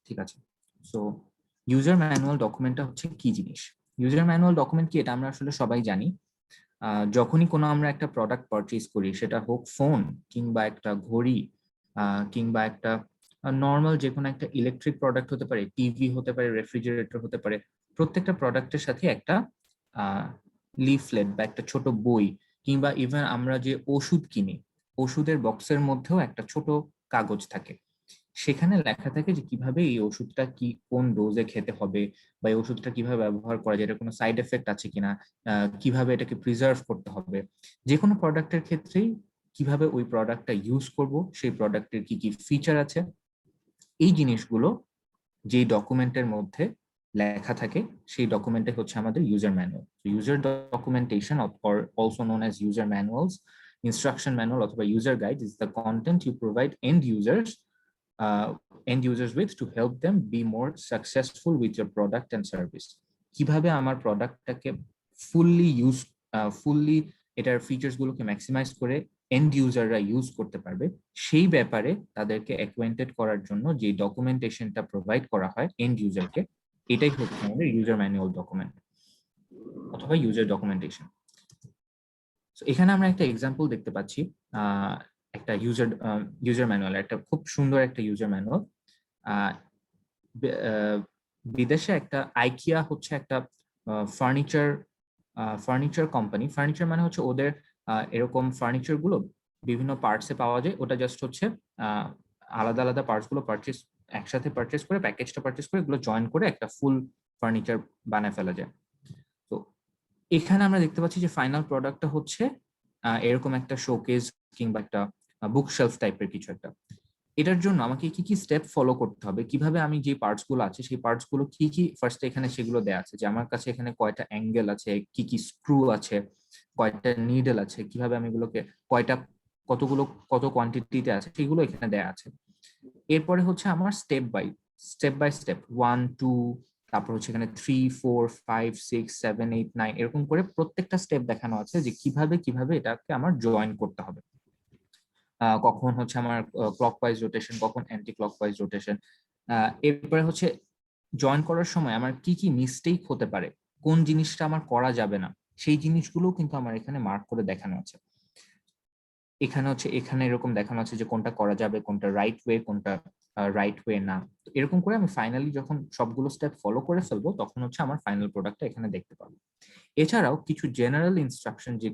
ঠিক আছে। So user manual ডকুমেন্টটা হচ্ছে কি জিনিস? ইউজার ম্যানুয়াল ডকুমেন্ট কি এটা আমরা আসলে সবাই জানি। যখনই কোনো আমরা একটা প্রোডাক্ট পারচেজ করি, সেটা হোক ফোন কিংবা একটা ঘড়ি কিংবা একটা নর্মাল যে কোনো একটা ইলেকট্রিক প্রোডাক্ট হতে পারে, টিভি হতে পারে, রেফ্রিজারেটর হতে পারে, প্রত্যেকটা প্রোডাক্টের সাথে একটা লিফলেট বা একটা ছোট বই কিংবা ইভেন আমরা যে ওষুধ কিনি, ওষুধের বক্সের মধ্যেও একটা ছোট কাগজ থাকে। সেখানে লেখা থাকে যে কিভাবে এই ওষুধটা কি কোন ডোজে খেতে হবে, বা এই ওষুধটা কিভাবে ব্যবহার করা যায়, এটা কোনো সাইড এফেক্ট আছে কিনা, কিভাবে এটাকে প্রিজার্ভ করতে হবে। যে কোনো প্রোডাক্টের ক্ষেত্রেই কিভাবে ওই প্রোডাক্টটা ইউজ করব, সেই প্রোডাক্টের কি কি ফিচার আছে, এই জিনিসগুলো যেই ডকুমেন্টের মধ্যে লেখা থাকে, সেই ডকুমেন্টে হচ্ছে আমাদের user manual. User documentation or also known as user manuals, instruction manual অথবা user guide is the content you provide end users with to help them be more successful with your product and service. কিভাবে আমার প্রোডাক্টটাকে fully এটার features গুলোকে maximise করে and ইউজাররা use করতে পারবে, সেই ব্যাপারে তাদেরকে অ্যাকোয়েন্টেড করার জন্য যে ডকুমেন্টেশনটা প্রোভাইড করা হয় এন্ড ইউজারকে, এটাই হচ্ছে আমাদের ইউজার ম্যানুয়াল ডকুমেন্ট অথবা ইউজার ডকুমেন্টেশন। এখানে আমরা একটা এক্সাম্পল দেখতে পাচ্ছি, একটা ইউজার ম্যানুয়াল, একটা খুব সুন্দর একটা ইউজার ম্যানুয়াল। বিদেশে একটা আইকিয়া হচ্ছে একটা ফার্নিচার কোম্পানি। ফার্নিচার মানে হচ্ছে ওদের এরকম ফার্নিচার গুলো বিভিন্ন পার্টসে পাওয়া যায়, ওটা জাস্ট হচ্ছে আলাদা আলাদা পার্টস গুলো একসাথে পারচেস করে, প্যাকেজটা পারচেস করে এগুলো জয়েন করে একটা ফুল ফার্নিচার বানায় ফেলা যায়। তো এখানে আমরা দেখতে পাচ্ছি যে ফাইনাল প্রোডাক্টটা হচ্ছে এরকম একটা শোকেস কিংবা একটা বুক শেলফ টাইপের কিছু একটা। এটার জন্য আমাকে কি কি স্টেপ ফলো করতে হবে, কিভাবে আমি যে পার্টস গুলো আছে সেই পার্টস গুলো কি কি ফার্স্টে এখানে সেগুলো দেয়া আছে, যে আমার কাছে এখানে কয়টা অ্যাঙ্গেল আছে, কি কি স্ক্রু আছে, কয়টা নিডল আছে, কিভাবে আমি এগুলোকে কত কোয়ান্টিটিতে আছে সেগুলো এখানে দেয়া আছে। এরপরে হচ্ছে আমার স্টেপ বাই স্টেপ 1 2, তারপর হচ্ছে এখানে 3 4 5 6 7 8 9 এরকম করে প্রত্যেকটা স্টেপ দেখানো আছে যে কিভাবে এটাকে আমার জয়েন করতে হবে। কখন হচ্ছে আমার ক্লকওয়াইজ রোটেশন, কখন অ্যান্টি ক্লকওয়াইজ রোটেশন। এরপরে হচ্ছে জয়েন করার সময় আমার কি কি মিস্টেক হতে পারে, কোন জিনিসটা আমার করা যাবে না, সেই জিনিসগুলো কিন্তু আমার এখানে মার্ক করে দেখানো আছে। এখানে এরকম দেখানো আছে যে কোনটা করা যাবে, কোনটা রাইট ওয়ে, কোনটা রাইট ওয়ে না। এরকম করে আমি ফাইনালি যখন সবগুলো স্টেপ ফলো করে ফেলবো, তখন হচ্ছে আমার ফাইনাল প্রোডাক্টটা এখানে দেখতে পাবো। এছাড়াও কিছু জেনারেল ইনস্ট্রাকশন, যে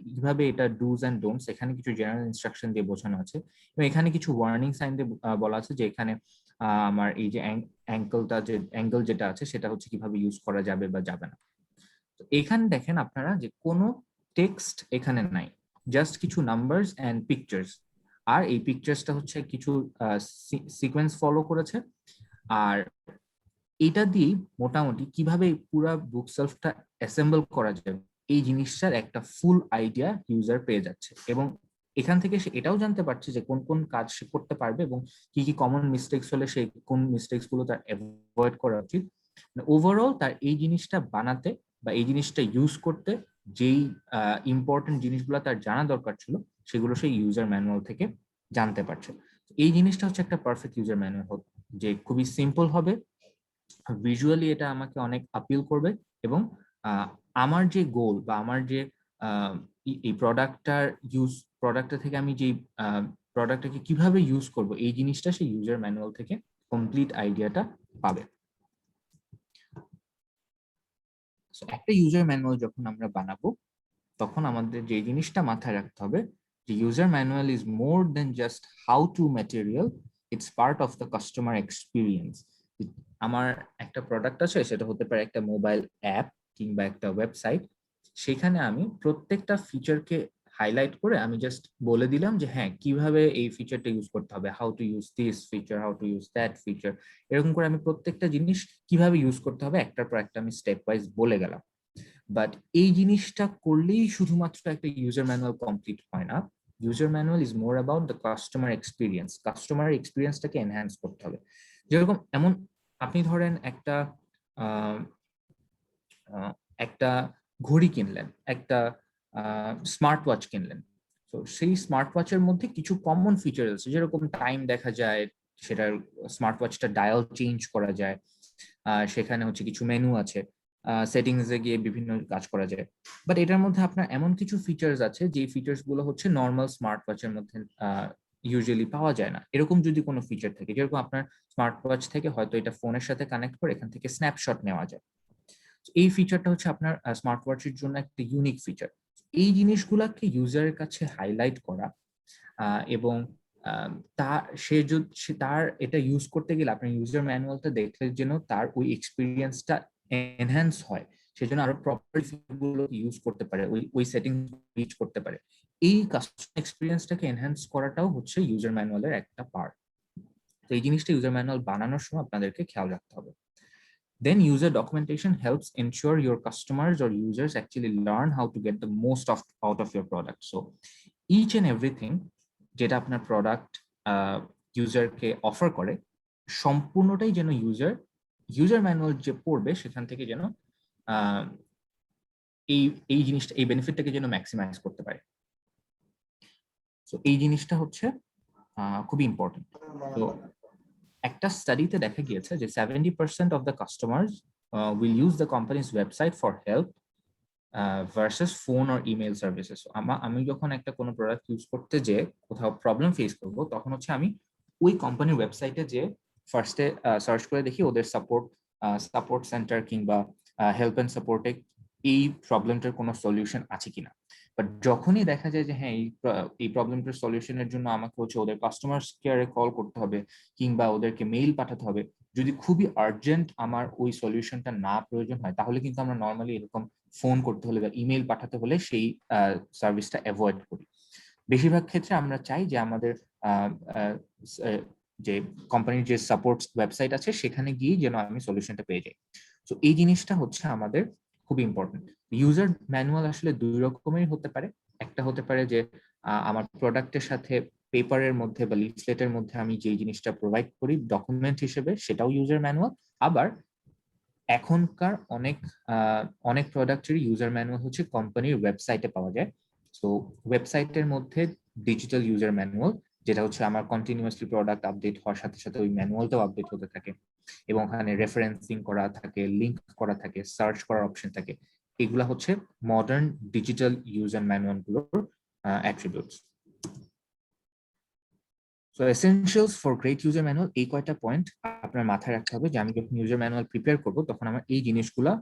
কিভাবে এটা ডুজ অ্যান্ড ডোন্টস, এখানে কিছু জেনারেল ইনস্ট্রাকশন দিয়ে বোঝানো আছে, এবং এখানে কিছু ওয়ার্নিং সাইন দিয়ে বলা আছে যে এখানে আমার এই যে অ্যাঙ্গেল যেটা আছে সেটা হচ্ছে কিভাবে ইউজ করা যাবে বা যাবে না। তো এখানে দেখেন আপনারা যে কোনো টেক্সট এখানে নাই, জাস্ট কিছু নাম্বারস অ্যান্ড পিকচার্স। আর এই পিকচার্সটা হচ্ছে কিছু সিকোয়েন্স ফলো করেছে। আর এটা দিয়ে মোটামুটি কিভাবে পুরো বুক সেলফটা অ্যাসেম্বল করা যাবে, এই জিনিসটার একটা ফুল আইডিয়া ইউজার পেয়ে যাচ্ছে। এবং এখান থেকে সে এটাও জানতে পারছে যে কোন কোন কাজ সে করতে পারবে এবং কি কি কমন মিস্টেকস হলে সেই কোন মিস্টেকস গুলো তার অ্যাভয়েড করা উচিত। ওভারঅল তার এই জিনিসটা বানাতে বা এই জিনিসটা ইউজ করতে যেই ইম্পর্টেন্ট জিনিসগুলো তার জানা দরকার ছিল, সেগুলো সেই ইউজার ম্যানুয়াল থেকে জানতে পারছে। এই জিনিসটা হচ্ছে একটা পারফেক্ট ইউজার ম্যানুয়াল, যে খুবই সিম্পল হবে, ভিজুয়ালি এটা আমাকে অনেক আপিল করবে, এবং আমার যে গোল বা আমার যে এই প্রোডাক্টটা থেকে আমি যে প্রোডাক্টটাকে কিভাবে ইউজ করব, এই জিনিসটা সেই ইউজার ম্যানুয়াল থেকে কমপ্লিট আইডিয়াটা পাবে। একটা ইউজার ম্যানুয়াল যখন আমরা বানাবো, তখন আমাদের যে জিনিসটা মাথায় রাখতে হবে, যে user manual is more than just how to material, it's part of the customer experience. আমার একটা প্রোডাক্ট আছে, সেটা হতে পারে একটা মোবাইল অ্যাপ কিংবা একটা ওয়েবসাইট, সেখানে আমি প্রত্যেকটা ফিচারকে হাইলাইট করে আমি জাস্ট বলে দিলাম যে হ্যাঁ কিভাবে এই ফিচারটা ইউজ করতে হবে, how to use this feature, how to use that feature, এরকম করে আমি প্রত্যেকটা জিনিস কিভাবে ইউজ করতে হবে একটার পর একটা আমি স্টেপ ওয়াইজ বলে গেলাম। বাট এই জিনিসটা করলেই শুধুমাত্র একটা ইউজার ম্যানুয়াল কমপ্লিট হয় না। User manual is more about the customer experience. Customer এক্সপিরিয়েন্সটাকে এনহ্যান্স করতে হবে। যেরকম আপনি ধরেন একটা ঘড়ি কিনলেন, একটা স্মার্ট ওয়াচ কিনলেন। তো সেই স্মার্ট ওয়াচের মধ্যে কিছু কমন ফিচার আছে, যেরকম টাইম দেখা যায়, সেটার স্মার্ট ওয়াচটা ডায়াল চেঞ্জ করা যায়, সেখানে হচ্ছে কিছু মেনু আছে, সেটিংসে গিয়ে বিভিন্ন কাজ করা যায়। বাট এটার মধ্যে আপনার এমন কিছু ফিচার্স আছে যে ফিচার্স গুলো হচ্ছে নর্মাল স্মার্ট ওয়াচের মধ্যে ইউজুয়ালি পাওয়া যায় না। এরকম যদি কোনো ফিচার থাকে, যেরকম আপনার স্মার্ট ওয়াচ থেকে হয়তো এটা ফোনের সাথে কানেক্ট করে এখান থেকে স্ন্যাপশট নেওয়া যায়, এই ফিচারটা হচ্ছে আপনার স্মার্ট ওয়াচের জন্য একটা ইউনিক ফিচার। এই জিনিসগুলোকে ইউজারের কাছে হাইলাইট করা এবং তা সে যদি তার এটা ইউজ করতে গেলে আপনার ইউজার ম্যানুয়ালটা দেখলে যেন তার ওই এক্সপিরিয়েন্সটা এনহ্যান্স হয়, সেজন্য আরো প্রপার গুলো ইউজ করতে পারে, ওই সেটিং রিচ করতে পারে। এই কাস্টমার এক্সপিরিয়েন্সটাকে এনহ্যান্স করাটাও হচ্ছে ইউজার ম্যানুয়ালের একটা পার্ট। তো এই জিনিসটা ইউজার ম্যানুয়াল বানানোর সময় আপনাদেরকে খেয়াল রাখতে হবে। Then user documentation helps ensure your customers or users actually learn how to get the most out of your product. So each and everything যেটা আপনার প্রোডাক্ট ইউজারকে অফার করে সম্পূর্ণটাই যেন ইউজার ম্যানুয়াল যে পড়বে সেখান থেকে যেন এই এই জিনিসটা, এই বেনিফিটটাকে যেন ম্যাক্সিমাইজ করতে পারে। তো এই জিনিসটা হচ্ছে খুবই ইম্পর্টেন্ট। তো একটা স্টাডিতে দেখা গিয়েছে যে 70% of the customers will use the companies website for help versus phone or email services. আমি যখন একটা কোনো প্রোডাক্ট ইউজ করতে যে কোথাও প্রবলেম ফেস করব, তখন হচ্ছে আমি ওই কোম্পানির ওয়েবসাইটে যে ফার্স্টে সার্চ করে দেখি ওদের সাপোর্ট সেন্টার কিংবা হেল্প অ্যান্ড সাপোর্টে এই প্রবলেমটার কোনো সলিউশন আছে কিনা। বাট যখনই দেখা যায় যে হ্যাঁ এই প্রবলেমটার সলিউশনের জন্য আমাকে হচ্ছে ওদের কাস্টমার কেয়ারে কল করতে হবে কিংবা ওদেরকে মেইল পাঠাতে হবে, যদি খুবই আর্জেন্ট আমার ওই সলিউশনটা না প্রয়োজন হয়, তাহলে কিন্তু আমরা নর্মালি এরকম ফোন করতে হলে বা ইমেল পাঠাতে হলে সেই সার্ভিসটা অ্যাভয়েড করি। বেশিরভাগ ক্ষেত্রে আমরা চাই যে আমাদের যে কোম্পানির যে সাপোর্ট ওয়েবসাইট আছে সেখানে গিয়ে যেন আমি সলিউশনটা পেয়ে যাই। তো এই জিনিসটা হচ্ছে আমাদের খুব ইম্পর্টেন্ট। ইউজার ম্যানুয়াল আসলে দুই রকমের হতে পারে। একটা হতে পারে যে আমার প্রোডাক্টের সাথে পেপারের মধ্যে বা লিফলেটের মধ্যে আমি যে জিনিসটা প্রোভাইড করি ডকুমেন্ট হিসেবে, সেটাও ইউজার ম্যানুয়াল। আবার এখনকার অনেক প্রোডাক্টের ইউজার ম্যানুয়াল হচ্ছে কোম্পানির ওয়েবসাইটে পাওয়া যায়। সো ওয়েবসাইটের মধ্যে ডিজিটাল ইউজার ম্যানুয়াল, যেটা হচ্ছে আমার কন্টিনিউয়াসলি প্রোডাক্ট আপডেট হওয়ার সাথে সাথে ওই ম্যানুয়ালটাও আপডেট হতে থাকে এবং ওখানে রেফারেন্সিং করা থাকে, লিঙ্ক করা থাকে, সার্চ করার অপশন থাকে। এগুলা হচ্ছে মডার্ন ডিজিটাল ইউজার ম্যানুয়াল গুলোর attributes. So essentials for great user manual, এই কয়টা পয়েন্ট আপনার মাথায় রাখতে হবে যে আমি যখন ইউজার ম্যানুয়াল প্রিপেয়ার করব তখন আমার এই জিনিসগুলা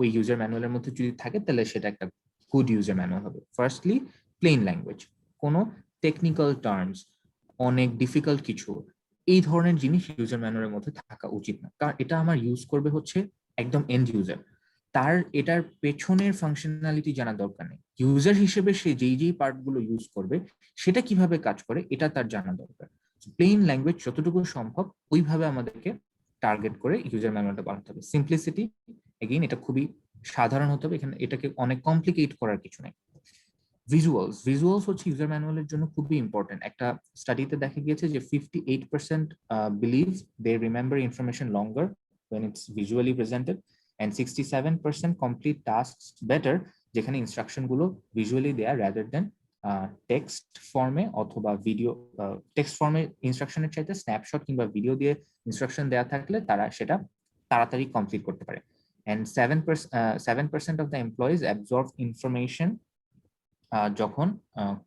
ওই ইউজার ম্যানুয়ালের মধ্যে যদি থাকে তাহলে সেটা একটা গুড ইউজার ম্যানুয়াল হবে। ফার্স্টলি প্লেন ল্যাঙ্গুয়েজ, কোনো টেকনিক্যাল টার্মস, অনেক ডিফিকাল্ট কিছু এই ধরনের জিনিস ইউজার ম্যানুয়ালের মধ্যে থাকা উচিত না, কারণ এটা আমার ইউজ করবে হচ্ছে একদম এন্ড ইউজার, তার এটার পেছনের ফাংশনালিটি জানা দরকার নেই। ইউজার হিসেবে সে যেই পার্টগুলো ইউজ করবে সেটা কিভাবে কাজ করে এটা তার জানা দরকার। প্লেন ল্যাঙ্গুয়েজ যতটুকু সম্ভব ওইভাবে আমাদেরকে টার্গেট করে ইউজার ম্যানুয়ালটা বানাতে হবে। সিম্পলিসিটি, এগেইন এটা খুবই সাধারণ হতে হবে, এখানে এটাকে অনেক কমপ্লিকেট করার কিছু নেই। ভিজুয়ালস হচ্ছে ইউজার ম্যানুয়ালের জন্য খুবই ইম্পর্টেন্ট। একটা স্টাডিতে দেখা গিয়েছে যে 58% believe they remember information longer when it's visually presented and 67% complete tasks better যেখানে ইনস্ট্রাকশন গুলো ভিজুয়ালি দেয়া rather than টেক্সট ফর্মে অথবা ভিডিও। টেক্সট ফর্মে ইনস্ট্রাকশনের চাইতে স্ন্যাপশট কিংবা ভিডিও দিয়ে ইনস্ট্রাকশন দেওয়া থাকলে তারা সেটা তাড়াতাড়ি কমপ্লিট করতে পারে। and 7% of the employees absorb information যখন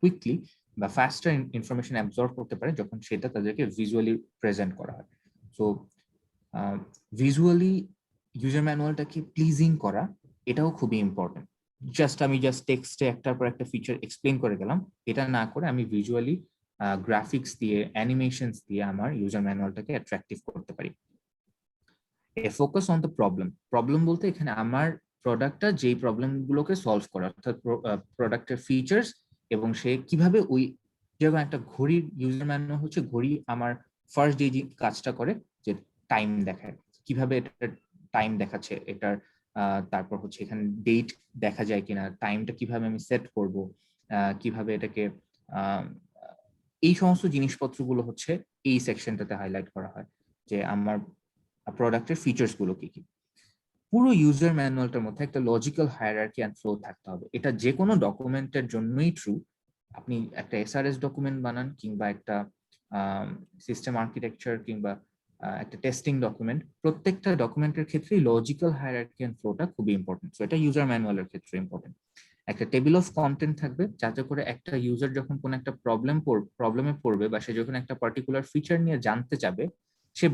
কুইকলি বা ফাস্টার ইনফরমেশন অ্যাবজর্ব করতে পারে যখন সেটা তাদেরকে ভিজুয়ালি প্রেজেন্ট করা হয়। সো ভিজুয়ালি ইউজার ম্যানুয়ালটাকে প্লিজিং করা এটাও খুবই ইম্পর্টেন্ট। আমি জাস্ট টেক্সটে একটার পর একটা ফিচার এক্সপ্লেন করে গেলাম, এটা না করে আমি ভিজুয়ালি গ্রাফিক্স দিয়ে অ্যানিমেশনস দিয়ে আমার ইউজার ম্যানুয়ালটাকে অ্যাট্রাকটিভ করতে পারি। ফোকাস অন দ্য প্রবলেম বলতে এখানে আমার প্রোডাক্টটা যেই প্রবলেমগুলোকে সলভ করা, অর্থাৎ প্রোডাক্টের ফিচার্স এবং সে কিভাবে ওই যেমন একটা ঘড়ির ইউজার ম্যানুয়াল হচ্ছে ঘড়ি আমার ফার্স্ট যে কাজটা করে যে টাইম দেখায়, কিভাবে এটা টাইম দেখাচ্ছে এটার, তারপর হচ্ছে এখানে ডেট দেখা যায় কিনা, টাইমটা কিভাবে আমি সেট করব, কিভাবে এটাকে এই সমস্ত জিনিসপত্রগুলো হচ্ছে এই সেকশনটাতে হাইলাইট করা হয় যে আমার প্রোডাক্টের ফিচার্স গুলো কি কি। পুরো ইউজার ম্যানুয়ালটার মধ্যে একটা লজিক্যাল হায়ারার্কি অ্যান্ড ফ্লো থাকতে হবে। এটা যে কোনো ডকুমেন্টের জন্যই ট্রু। আপনি একটা এসআরএস ডকুমেন্ট বানান কিংবা একটা সিস্টেম আর্কিটেকচার কিংবা একটা টেস্টিং ডকুমেন্ট, প্রত্যেকটা ডকুমেন্টের ক্ষেত্রে লজিক্যাল হায়ারার্কি এন্ড ফ্লোটা খুবই ইম্পর্টেন্ট। সো এটা ইউজার ম্যানুয়ালের ক্ষেত্রে ইম্পর্টেন্ট। একটা টেবিল অফ কন্টেন্ট থাকবে, যাতে করে একটা ইউজার যখন কোনো একটা প্রবলেমে পড়বে বা সে যখন একটা পার্টিকুলার ফিচার নিয়ে জানতে যাবে, সে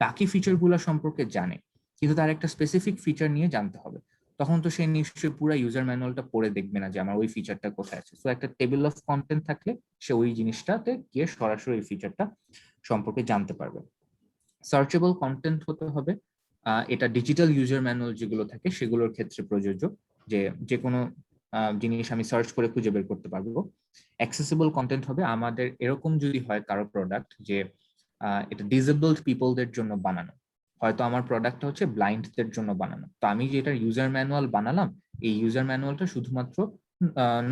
বাকি ফিচারগুলো সম্পর্কে জানে, কিন্তু তার একটা স্পেসিফিক ফিচার নিয়ে জানতে হবে। তখন তো সে নিশ্চয়ই পুরো ইউজার ম্যানুয়ালটা পড়ে দেখবে না যে আমার ওই ফিচারটা কোথায় আছে। সো একটা টেবিল অফ কন্টেন্ট থাকলে সে ওই জিনিসটাতে গিয়ে সরাসরি এই ফিচারটা সম্পর্কে জানতে পারবে। সার্চেবল কন্টেন্ট হতে হবে, এটা ডিজিটাল ইউজার ম্যানুয়াল যেগুলো থাকে সেগুলোর ক্ষেত্রে প্রযোজ্য, যে যে কোনো জিনিস আমি সার্চ করে খুঁজে বের করতে পারবো। অ্যাক্সেসিবল কন্টেন্ট হবে, আমাদের এরকম যদি হয় কারো প্রোডাক্ট যে এটা ডিসেবলড পিপলদের জন্য বানানো, হয়তো আমার প্রোডাক্টটা হচ্ছে ব্লাইন্ডদের জন্য বানানো, তো আমি যেটা ইউজার ম্যানুয়াল বানালাম, এই ইউজার ম্যানুয়ালটা শুধুমাত্র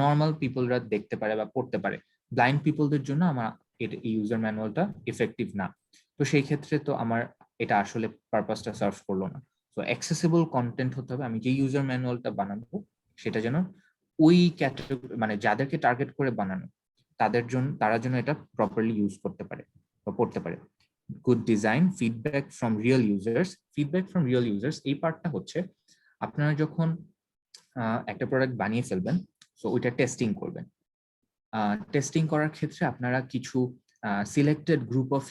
নর্মাল পিপলরা দেখতে পারে বা পড়তে পারে, ব্লাইন্ড পিপলদের জন্য আমার এই ইউজার ম্যানুয়ালটা ইফেক্টিভ না। তো সেই ক্ষেত্রে তো আমার এটা আসলে পারপাসটা সার্ভ করলো না। তো অ্যাক্সেসিবল কন্টেন্ট হতে হবে, আমি যে ইউজার ম্যানুয়ালটা বানাবো সেটা যেন ওই ক্যাটাগরি, মানে যাদেরকে টার্গেট করে বানানো তাদের জন্য, তারা যেন এটা প্রপারলি ইউজ করতে পারে বা পড়তে পারে। Good design, feedback from real users. Feedback from real users এই পার্টটা হচ্ছে, আপনারা যখন একটা প্রোডাক্ট বানিয়ে ফেলবেন, সো ওইটা টেস্টিং করবেন। টেস্টিং করার ক্ষেত্রে আপনারা কিছু সিলেক্টেড গ্রুপ অফ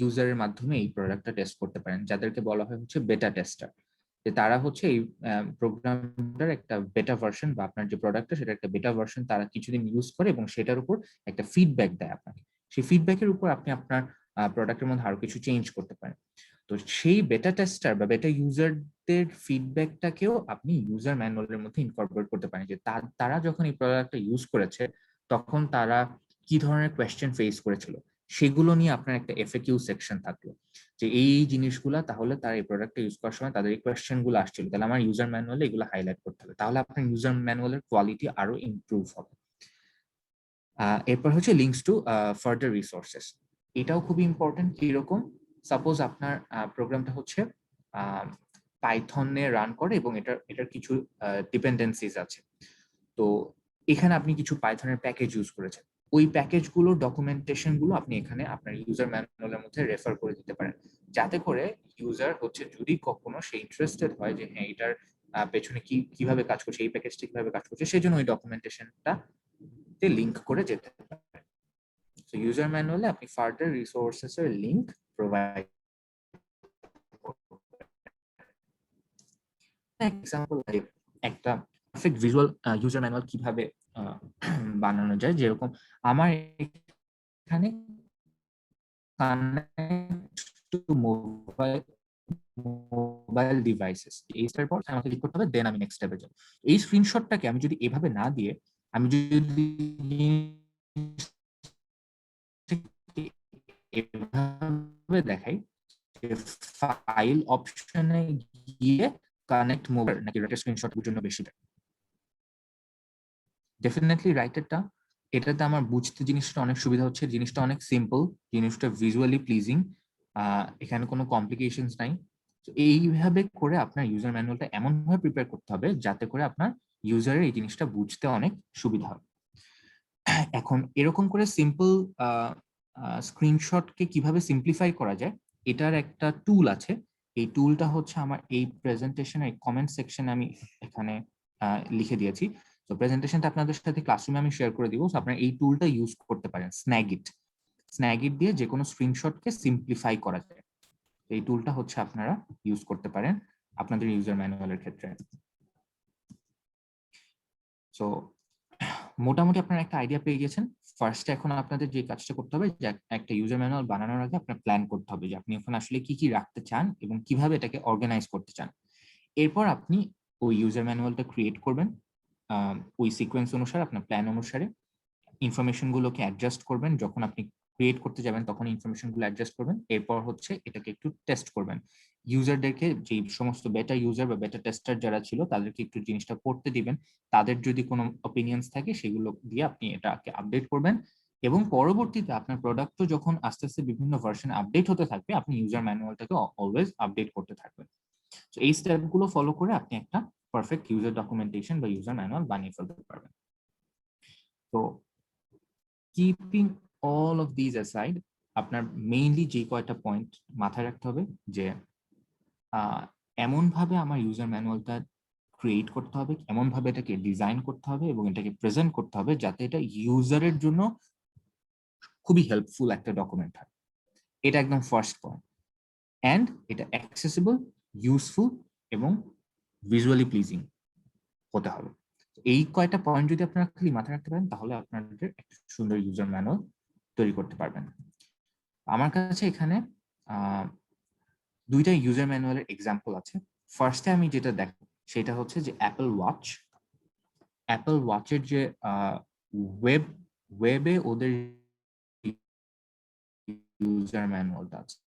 ইউজারের মাধ্যমে এই প্রোডাক্টটা টেস্ট করতে পারেন, যাদেরকে বলা হয় হচ্ছে বেটা টেস্টার। যে তারা হচ্ছে এই প্রোগ্রামটার একটা বেটা ভার্সন, বা আপনার যে প্রোডাক্টটা সেটা একটা বেটা ভার্সন, তারা কিছুদিন ইউজ করে এবং সেটার উপর একটা ফিডব্যাক দেয় আপনাকে। সেই ফিডব্যাকের উপর আপনি আপনার প্রোডাক্টের মধ্যে আরো কিছু চেঞ্জ করতে পারেন। তো সেই বেটা টেস্টার বা বেটা ইউজারদের ফিডব্যাকটাকেও আপনি ইউজার ম্যানুয়ালের মধ্যে ইনকর্পোরেট করতে পারেন, যে তারা যখন এই প্রোডাক্টটা ইউজ করেছে তখন তারা কি ধরনের কোয়েশ্চেন ফেস করেছিল, সেগুলো নিয়ে আপনার একটা এফএকিউ সেকশন থাকলো, যে এই জিনিসগুলা তাহলে তারা এই প্রোডাক্টটা ইউজ করার সময় তাদের এই কোয়েশ্চেন গুলো আসছিল, তাহলে আমার ইউজার ম্যানুয়ালে এগুলো হাইলাইট করতে হবে, তাহলে আপনার ইউজার ম্যানুয়ালের কোয়ালিটি আরো ইমপ্রুভ হবে। এরপর হচ্ছে লিঙ্কস টু ফার্দার রিসোর্সেস, এটাও খুবই ইম্পর্টেন্ট। কিরকম, সাপোজ আপনার প্রোগ্রামটা হচ্ছে পাইথনে রান করে এবং এটার কিছু ডিপেন্ডেন্সিজ আছে, তো এখানে আপনি কিছু পাইথনের প্যাকেজ ইউজ করেছেন, ওই প্যাকেজগুলোর ডকুমেন্টেশন গুলো আপনি এখানে আপনার ইউজার ম্যানুয়ালের মধ্যে রেফার করে দিতে পারেন, যাতে করে ইউজার হচ্ছে যদি কখনো সে ইন্টারেস্টেড হয় যে হ্যাঁ এটার পেছনে কিভাবে কাজ করছে, এই প্যাকেজটা কিভাবে কাজ করছে, সেই জন্য ওই ডকুমেন্টেশনটা লিংক করে যেতে পারে। সো ইউজার ম্যানুয়ালে আপনি ফার্দার রিসোর্সেস এর লিংক প্রোভাইড এক্সাম্পল একটা পারফেক্ট ভিজুয়াল ইউজার ম্যানুয়াল কিভাবে বানানো যায়, যেরকম আমার এখানে মোবাইল ডিভাইসেস, এই স্টার পর আমাকে ক্লিক করতে হবে, দেন আমি নেক্সট স্টেপে যাব। এই স্ক্রিনশটটাকে আমি যদি এভাবে না দিয়ে, আমি যদি এভাবে দেখাই, ফাইল অপশনে গিয়ে কানেক্ট মোবাইল নাকি রাইটার স্ক্রিনশটের জন্য বেশি, ডেফিনেটলি রাইটারটা, এটাতে আমার বুঝতে জিনিসটা অনেক সুবিধা হচ্ছে, জিনিসটা অনেক সিম্পল, জিনিসটা ভিজুয়ালি প্লিজিং, এখানে কোনো কমপ্লিকেশনস নাই। তো এইভাবে করে আপনার ইউজার ম্যানুয়ালটা এমন ভাবে প্রিপেয়ার করতে হবে যাতে করে আপনার ইউজারের এই জিনিসটা বুঝতে অনেক সুবিধা হয়। এখন এরকম করে সিম্পল স্ক্রিনশটকে কিভাবে সিম্পলিফাই করা যায়, এটার একটা টুল আছে। এই টুলটা হচ্ছে আমার এই প্রেজেন্টেশনের কমেন্ট সেকশনে আমি এখানে লিখে দিয়েছি। তো প্রেজেন্টেশনটা আপনাদের সাথে ক্লাসরুমে আমি শেয়ার করে দিব। আপনারা এই টুলটা ইউজ করতে পারেন, স্ন্যাগিট দিয়ে যে কোনো স্ক্রিনশটকে সিম্পলিফাই করা যায়। এই টুলটা হচ্ছে আপনারা ইউজ করতে পারেন আপনাদের ইউজার ম্যানুয়ালের ক্ষেত্রে। সো মোটামুটি আপনারা একটা আইডিয়া পেয়ে গেছেন। ফার্স্টে এখন আপনাদের যে কাজটা করতে হবে, যে একটা ইউজার ম্যানুয়াল বানানোর আগে আপনার প্ল্যান করতে হবে যে আপনি এখন আসলে কি কি রাখতে চান এবং কিভাবে এটাকে অর্গানাইজ করতে চান। এরপর আপনি ওই ইউজার ম্যানুয়ালটা ক্রিয়েট করবেন, ওই সিকোয়েন্স অনুসারে, আপনার প্ল্যান অনুসারে ইনফরমেশন গুলোকে অ্যাডজাস্ট করবেন। যখন আপনি ক্রিয়েট করতে যাবেন তখন ইনফরমেশন গুলো অ্যাডজাস্ট করবেন। এরপর হচ্ছে এটাকে একটু টেস্ট করবেন, ইউজারদেরকে, যে সমস্ত বেটা ইউজার বা বেটা টেস্টার যারা ছিল তাদেরকে একটু জিনিসটা পড়তে দিবেন, তাদের যদি কোনো অপিনিয়ন্স থাকে সেগুলো দিয়ে আপনি এটাকে আপডেট করবেন। এবং পরবর্তীতে আপনার প্রোডাক্ট যখন আস্তে আস্তে বিভিন্ন ভার্সনে আপডেট হতে থাকবে, আপনি ইউজার ম্যানুয়ালটাকে অলওয়েজ আপডেট করতে থাকবেন। তো এই স্টেপগুলো ফলো করে আপনি একটা পারফেক্ট ইউজার ডকুমেন্টেশন বা ইউজার ম্যানুয়াল বানিয়ে ফেলতে পারবেন। তো keeping all of these aside আপনার মেইনলি যে কয়টা পয়েন্ট মাথায় রাখতে হবে যে এমন ভাবে আমার ইউজার ম্যানুয়ালটা ক্রিয়েট করতে হবে, এমন ভাবে এটাকে ডিজাইন করতে হবে এবং এটাকে প্রেজেন্ট করতে হবে যাতে এটা ইউজারের জন্য খুবই হেল্পফুল একটা ডকুমেন্ট হয়। এটা একদম ফার্স্ট পয়েন্ট। অ্যান্ড এটা অ্যাক্সেসিবল, ইউজফুল এবং ভিজুয়ালি প্লিজিং হতে হবে। এই কয়টা পয়েন্ট যদি আপনারা খালি মাথায় রাখতে পারেন তাহলে আপনাদের একটা সুন্দর ইউজার ম্যানুয়াল তৈরি করতে পারবেন। আমার কাছে এখানে দুইটা ইউজার ম্যানুয়ালের এক্সাম্পল আছে। ফার্স্টে আমি যেটা দেখো সেটা হচ্ছে যে অ্যাপল ওয়াচের যে ওয়েবে ওদের ইউজার ম্যানুয়ালটা আছে,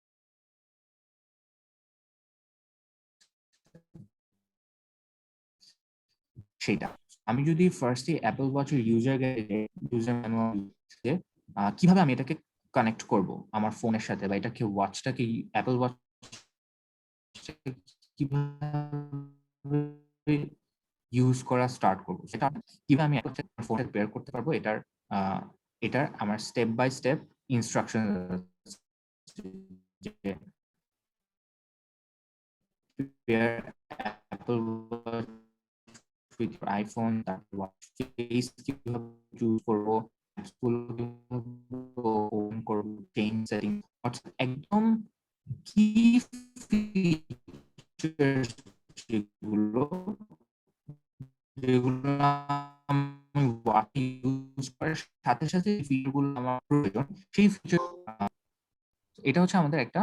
সেটা আমি যদি ফার্স্টে অ্যাপল ওয়াচের ইউজার ম্যানুয়াল কিভাবে আমি এটাকে কানেক্ট করব আমার ফোনের সাথে, বা এটাকে ওয়াচটাকে অ্যাপল ওয়াচ কিভাবে ইউজ করা স্টার্ট করব, সেটা কিভাবে আমি ফোনে পেয়ার করতে পারবো, এটার আমার step by step instruction pair Apple with your iPhone, তারপর ফেস কিভাবে চুজ করবো, ওপেন করবো, চেঞ্জ সেটিং, একদম কি ফিচার্স যেগুলো যেগুলো আমি ওয়াচ ইউজ করার সাথে সাথে ফিচারগুলো আমার প্রয়োজন, সেই ফিচার এটা হচ্ছে আমাদের একটা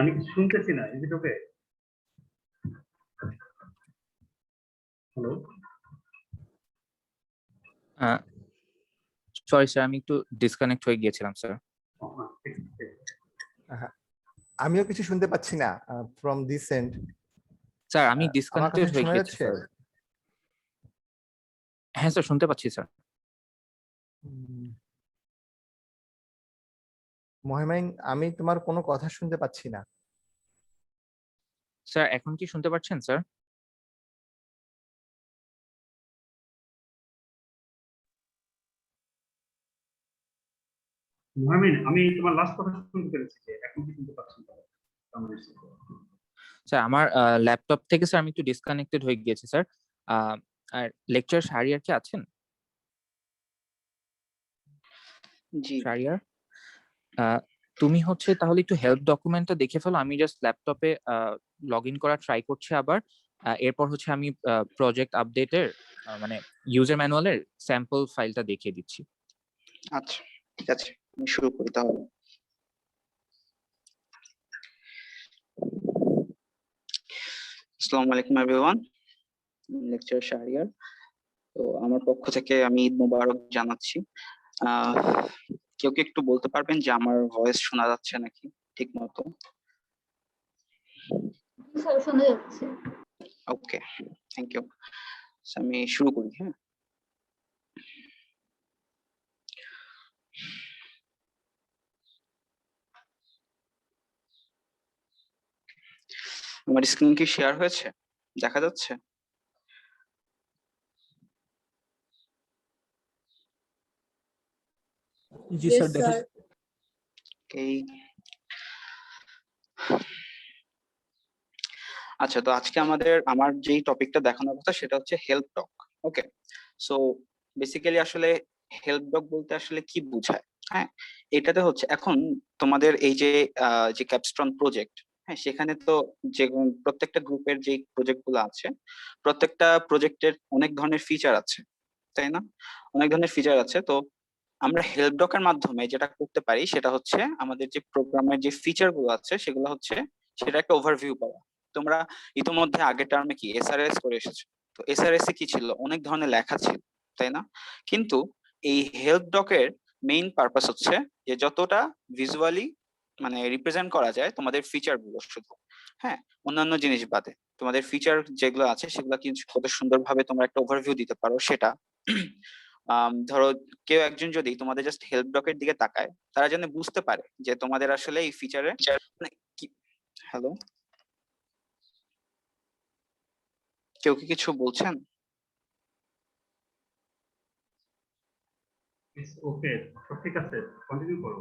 আমি কিছু শুনতেছি না, is it okay? Hello, sorry sir, আমি একটু ডিসকানেক্ট হয়ে গিয়েছিলাম স্যার। আমিও কিছু শুনতে পাচ্ছি না ফ্রম দিস এন্ড। স্যার আমি আমার ডিসকানেক্টেড কথা হয়ে শোনা গিয়েছি যাচ্ছে? স্যার। হ্যাঁ স্যার, শুনতে পাচ্ছি স্যার। মহিমাইন, আমি তোমার কোনো কথা শুনতে পাচ্ছি না। স্যার এখন কি শুনতে পাচ্ছেন স্যার? মুহাম্মিদ, আমি তোমার লাস্ট কথা শুনতে পেরেছি যে এখন কি শুনতে পাচ্ছেন? স্যার আমার ল্যাপটপ থেকে স্যার আমি একটু ডিসকানেক্টেড হয়ে গিয়েছি স্যার। আর লেকচার শাহরিয়ার কি আছেন? জি শাহরিয়ার, তুমি হচ্ছে তাহলে একটু হেল্প ডকুমেন্টটা দেখে ফেলো। আমি জাস্ট ল্যাপটপে লগ ইন করা ট্রাই করছি আবার। এরপর হচ্ছে আমি প্রজেক্ট আপডেটের মানে ইউজার ম্যানুয়ালের স্যাম্পল ফাইলটা দেখিয়ে দিচ্ছি। আচ্ছা, ঠিক আছে, আমি শুরু করি তাহলে। আসসালামু আলাইকুম এভরিওয়ান, লেকচার শাহরিয়ার। তো আমার পক্ষ থেকে আমি ঈদ মোবারক জানাচ্ছি। কেউ কি একটু বলতে পারবেন যে আমার ভয়েস শোনা যাচ্ছে নাকি ঠিক মতো? স্যার শোনা যাচ্ছে। ওকে, থ্যাংক ইউ। আমি শুরু করি। হ্যাঁ, আমার স্ক্রিন কি শেয়ার হয়েছে, দেখা যাচ্ছে? জি স্যার, দেখা এই আচ্ছা, তো আজকে আমার যেই টপিকটা দেখানোর কথা সেটা হচ্ছে হেল্প ডক। ওকে, সো বেসিক্যালি আসলে হেল্প ডক বলতে আসলে কি বোঝায়? হ্যাঁ, এটাতে হচ্ছে এখন তোমাদের এই যে যে ক্যাপস্টোন প্রজেক্ট, হ্যাঁ সেখানে তো যে প্রত্যেকটা গ্রুপের যে প্রজেক্ট গুলো আছে, প্রত্যেকটা প্রজেক্টের অনেক ধরনের ফিচার আছে, তাই না? অনেক ধরনের ফিচার আছে। তো আমরা হেল্প ডকের মাধ্যমে যেটা করতে পারি সেটা হচ্ছে আমাদের যে প্রোগ্রামের যে ফিচার গুলো আছে সেগুলো হচ্ছে সেটা একটা ওভারভিউ পাওয়া। তোমরা ইতোমধ্যে আগের টার্মে কি এসআরএস করে এসেছো, তো এসআরএস এ কি ছিল, অনেক ধরনের লেখা ছিল, তাই না? কিন্তু এই হেল্প ডকের মেইন পারপাস হচ্ছে যে যতটা ভিজুয়ালি মানে রিপ্রেজেন্ট করা যায় তোমাদের ফিচার গুলো শুধু, হ্যাঁ, অন্যান্য জিনিস বাদে তোমাদের ফিচার যেগুলো আছে সেগুলো কি কত সুন্দরভাবে তোমরা একটা ওভারভিউ দিতে পারো সেটা। ধরো কেউ একজন যদি তোমাদের জাস্ট হেল্প ডকের দিকে তাকায়, তারা যেন বুঝতে পারে যে তোমাদের আসলে এই ফিচারে মানে কি। হ্যালো, কেউ কি কিছু বলছেন? ওকে, সব ঠিক আছে, কন্টিনিউ করো।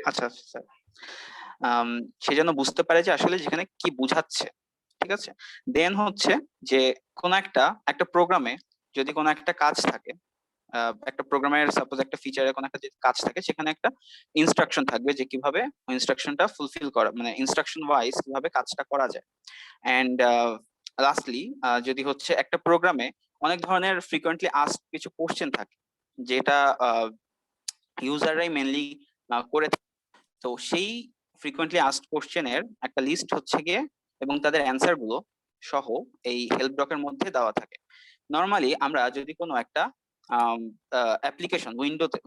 আচ্ছা আচ্ছা স্যার, সে যেন বুঝতে পারে যে আসলে যেখানে কি বুঝাচ্ছে, ঠিক আছে। দেন হচ্ছে যে কোন একটা একটা প্রোগ্রামে যদি কোনো একটা কাজ থাকে, একটা প্রোগ্রামের সাপোজ একটা ফিচারে কোনো একটা যদি কাজ থাকে, সেখানে একটা ইনস্ট্রাকশন থাকবে যে কিভাবে ইনস্ট্রাকশনটা ফুলফিল করা, মানে ইনস্ট্রাকশন ওয়াইজ কিভাবে কাজটা করা যায়। এন্ড লাস্টলি যদি হচ্ছে একটা প্রোগ্রামে অনেক ধরনের ফ্রিকোয়েন্টলি আস্ক কিছু কোশ্চেন থাকে, যেটা ইউজাররাই মেনলি করে থাকে। তো সেই ফ্রিকোয়েন্টলি আস্কড কোশ্চেনের একটা লিস্ট হচ্ছে গিয়ে এবং তাদের অ্যান্সার গুলো সহ এই হেল্প ডকের মধ্যে দেওয়া থাকে। নর্মালি আমরা যদি কোনো একটা অ্যাপ্লিকেশন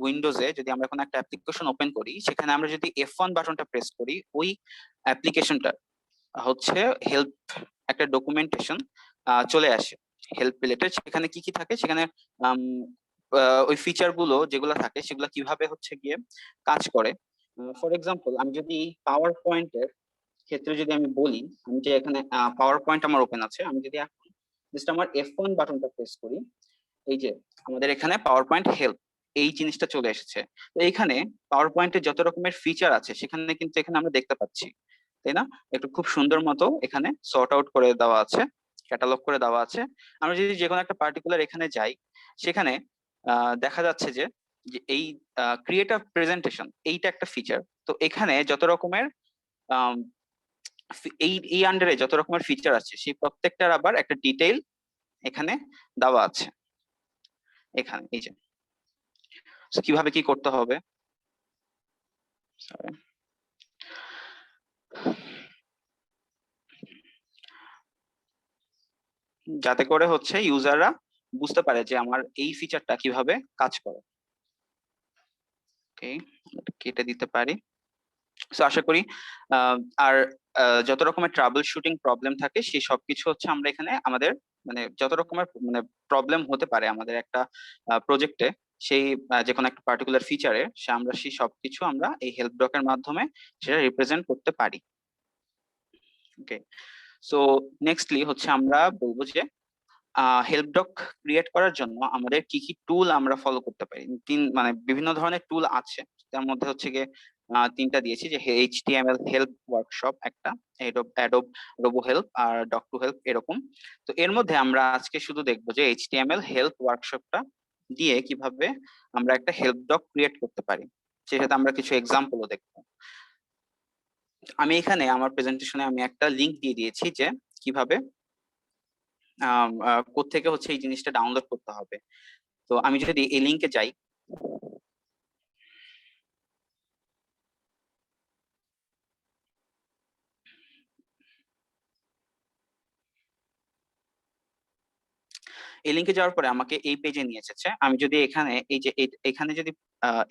উইন্ডোজে যদি আমরা কোনো একটা অ্যাপ্লিকেশন ওপেন করি, সেখানে আমরা যদি F1 বাটনটা প্রেস করি, ওই অ্যাপ্লিকেশনটা হচ্ছে হেল্প একটা ডকুমেন্টেশন চলে আসে হেল্প রিলেটেড। সেখানে কি কি থাকে, সেখানে আম, ওই ফিচার গুলো যেগুলো থাকে সেগুলো কিভাবে হচ্ছে গিয়ে কাজ করে। ফর এক্সাম্পল আমি যদি পাওয়ার পয়েন্টের ক্ষেত্রে যদি আমি বলি, আমি যে এখানে পাওয়ার পয়েন্ট আমার ওপেন আছে, আমি যদি এখন জাস্ট আমার F1 বাটনটা প্রেস করি, এই যে আমাদের এখানে পাওয়ার পয়েন্ট হেল্প এই জিনিসটা চলে এসেছে। তো এইখানে পাওয়ার পয়েন্টের যত রকমের ফিচার আছে সেখানে কিন্তু এখানে আমরা দেখতে পাচ্ছি, তাই না? একটু খুব সুন্দর মতো এখানে সর্ট আউট করে দেওয়া আছে, ক্যাটালগ করে দেওয়া আছে। আমরা যদি যে কোনো একটা পার্টিকুলার এখানে যাই, সেখানে দেখা যাচ্ছে যে যে এই ক্রিয়েটিভ প্রেজেন্টেশন এইটা একটা ফিচার। তো এখানে যত রকমের আম, এই এই আন্ডারে যত রকমের ফিচার আছে সেই প্রত্যেকটার আবার একটা ডিটেইল এখানে দেওয়া আছে, এখানে এই যে। So, কিভাবে কি করতে হবে, Sorry. যাতে করে হচ্ছে ইউজাররা বুঝতে পারে যে আমার এই ফিচারটা কিভাবে কাজ করে। ওকে, কেটে দিতে পারি। সো আশা করি আহ, আর যত রকমের ট্রাবল শুটিং প্রবলেম থাকে সেই সবকিছু হচ্ছে আমরা এখানে আমাদের মানে যত রকমের মানে প্রবলেম হতে পারে আমাদের একটা প্রজেক্টে, সেই যে কোনো একটা পার্টিকুলার ফিচারে সে আমরা সেই সবকিছু আমরা এই হেল্প ডকের মাধ্যমে সেটা রিপ্রেজেন্ট করতে পারি। ওকে, সো নেক্সটলি হচ্ছে আমরা বলবো যে হেল্প ডক ক্রিয়েট করার জন্য আমাদের কি কি টুল আমরা ফলো করতে পারি। মানে বিভিন্ন ধরনের টুল আছে, তার মধ্যে হচ্ছে গিয়ে তিনটা দিয়েছি, যে HTML হেল্প ওয়ার্কশপ একটা, অ্যাডোব রোবো হেল্প আর ডক টু হেল্প এরকম। তো এর মধ্যে আমরা আজকে শুধু দেখবো যে HTML হেল্প ওয়ার্কশপটা দিয়ে কিভাবে আমরা একটা হেল্প ডক ক্রিয়েট করতে পারি, সেটাতে আমরা কিছু এক্সাম্পলও দেখবো। আমি এখানে আমার প্রেজেন্টেশনে আমি একটা লিংক দিয়ে দিয়েছি যে কিভাবে কোত্থেকে হচ্ছে এই জিনিসটা ডাউনলোড করতে হবে। তো আমি যদি এই লিংকে যাই, এই লিংকে যাওয়ার পরে আমাকে এই পেজে নিয়ে এসেছে। আমি যদি এখানে এই যে এখানে যদি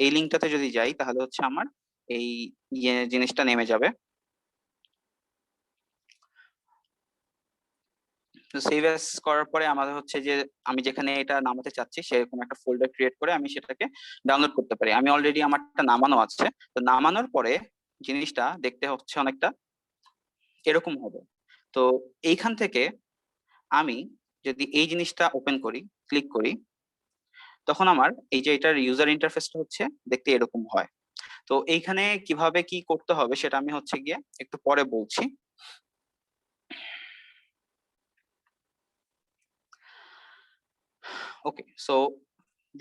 এই লিংকটাতে যদি যাই, তাহলে হচ্ছে আমার এই জিনিসটা নেমে যাবে। তো সেভ এস করার পরে আমাদের হচ্ছে যে আমি যেখানে এটা নামাতে চাচ্ছি সেরকম একটা ফোল্ডার ক্রিয়েট করে আমি সেটাকে ডাউনলোড করতে পারি। আমি অলরেডি আমারটা নামানো আছে। তো নামানোর পরে জিনিসটা দেখতে হচ্ছে অনেকটা এরকম হবে। তো এইখান থেকে আমি যদি এই জিনিসটা ওপেন করি, ক্লিক করি, তখন আমার এই যে এটার ইউজার ইন্টারফেসটা হচ্ছে দেখতে এরকম হয়। তো এইখানে কিভাবে কি করতে হবে সেটা আমি হচ্ছে গিয়ে একটু পরে বলছি। ওকে, সো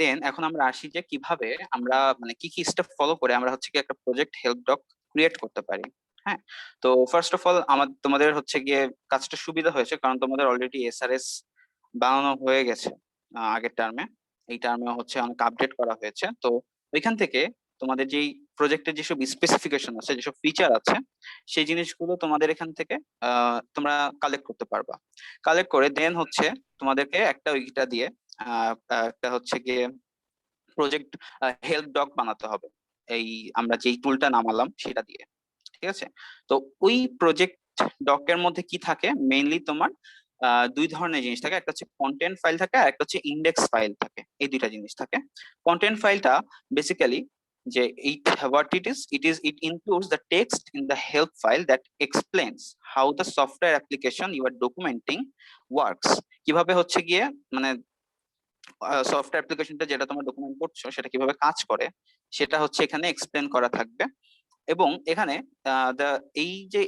দেন এখন আমরা আসি যে কিভাবে আমরা মানে কি কি স্টেপ ফলো করে আমরা হচ্ছে কি একটা প্রজেক্ট হেল্প ডক ক্রিয়েট করতে পারি। হ্যাঁ, তো ফার্স্ট অফ অল তোমাদের হচ্ছে গিয়ে কাজটা সুবিধা হয়েছে কারণ তোমাদের অলরেডি এসআরএস বানানো হয়ে গেছে আগের টার্মে। এই টার্মে হচ্ছে অনেক আপডেট করা হয়েছে। তো ওইখান থেকে তোমাদের যেই প্রজেক্টের যেসব স্পেসিফিকেশন আছে, যেসব ফিচার আছে, সেই জিনিসগুলো তোমাদের এখান থেকে তোমরা কালেক্ট করতে পারবা। কালেক্ট করে দেন হচ্ছে তোমাদেরকে একটা ওইটা দিয়ে একটা হচ্ছে গিয়ে প্রজেক্ট হেল্প ডক বানাতে হবে, এই আমরা যেই টুলটা নামালাম সেটা দিয়ে। ঠিক আছে, তো ওই প্রজেক্ট ডকের মধ্যে কি থাকে, মেইনলি তোমার দুই ধরনের জিনিস থাকে, একটা হচ্ছে কন্টেন্ট ফাইল থাকে আর একটা হচ্ছে ইন্ডেক্স ফাইল থাকে। এই দুইটা জিনিস থাকে। কন্টেন্ট ফাইলটা বেসিক্যালি যে it includes the text in the help file that explains how the software application you are documenting works। কিভাবে হচ্ছে গিয়ে মানে সফটওয়্যার অ্যাপ্লিকেশনটা যেটা তোমরা ডকুমেন্ট করছো সেটা কিভাবে কাজ করে সেটা হচ্ছে এখানে এক্সপ্লেন করা থাকবে। এবং এখানে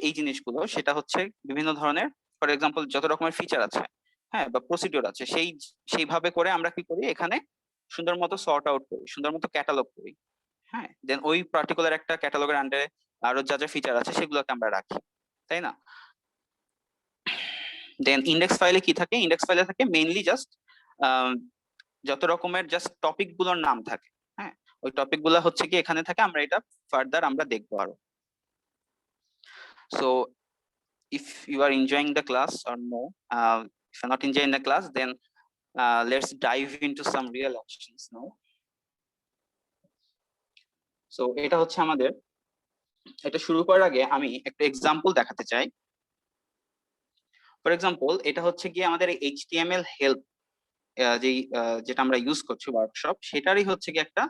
এই জিনিসগুলো সেটা হচ্ছে বিভিন্ন ধরনের, ফর এক্সাম্পল যত রকমের ফিচার আছে, হ্যাঁ, বা প্রসিডিওর আছে, সেইভাবে করে আমরা কি করি এখানে সুন্দর মতো সর্ট আউট করি, সুন্দর মতো ক্যাটালগ করি। হ্যাঁ, দেন ওই পার্টিকুলার একটা ক্যাটালগের আন্ডারে আরো যা যা ফিচার আছে সেগুলোকে আমরা রাখি, তাই না? দেন ইন্ডেক্স ফাইলে কি থাকে, ইন্ডেক্স ফাইলে থাকে মেইনলি জাস্ট যত রকমের জাস্ট টপিক গুলোর নাম থাকে। হ্যাঁ, ওই টপিক গুলো হচ্ছে কি এখানে থাকে, আমরা এটা ফার্দার আমরা দেখবো আরো। So if you are enjoying the class or no, if you're not enjoying the class, then let's dive into some real actions now. So এটা হচ্ছে আমাদের, এটা শুরু করার আগে আমি একটা এক্সাম্পল দেখাতে চাই। ফর এক্সাম্পল এটা হচ্ছে গিয়ে আমাদের HTML হেল্প যেটা আমরা ইউজ করছি ওয়ার্কশপ, সেটারই হচ্ছে কি একটা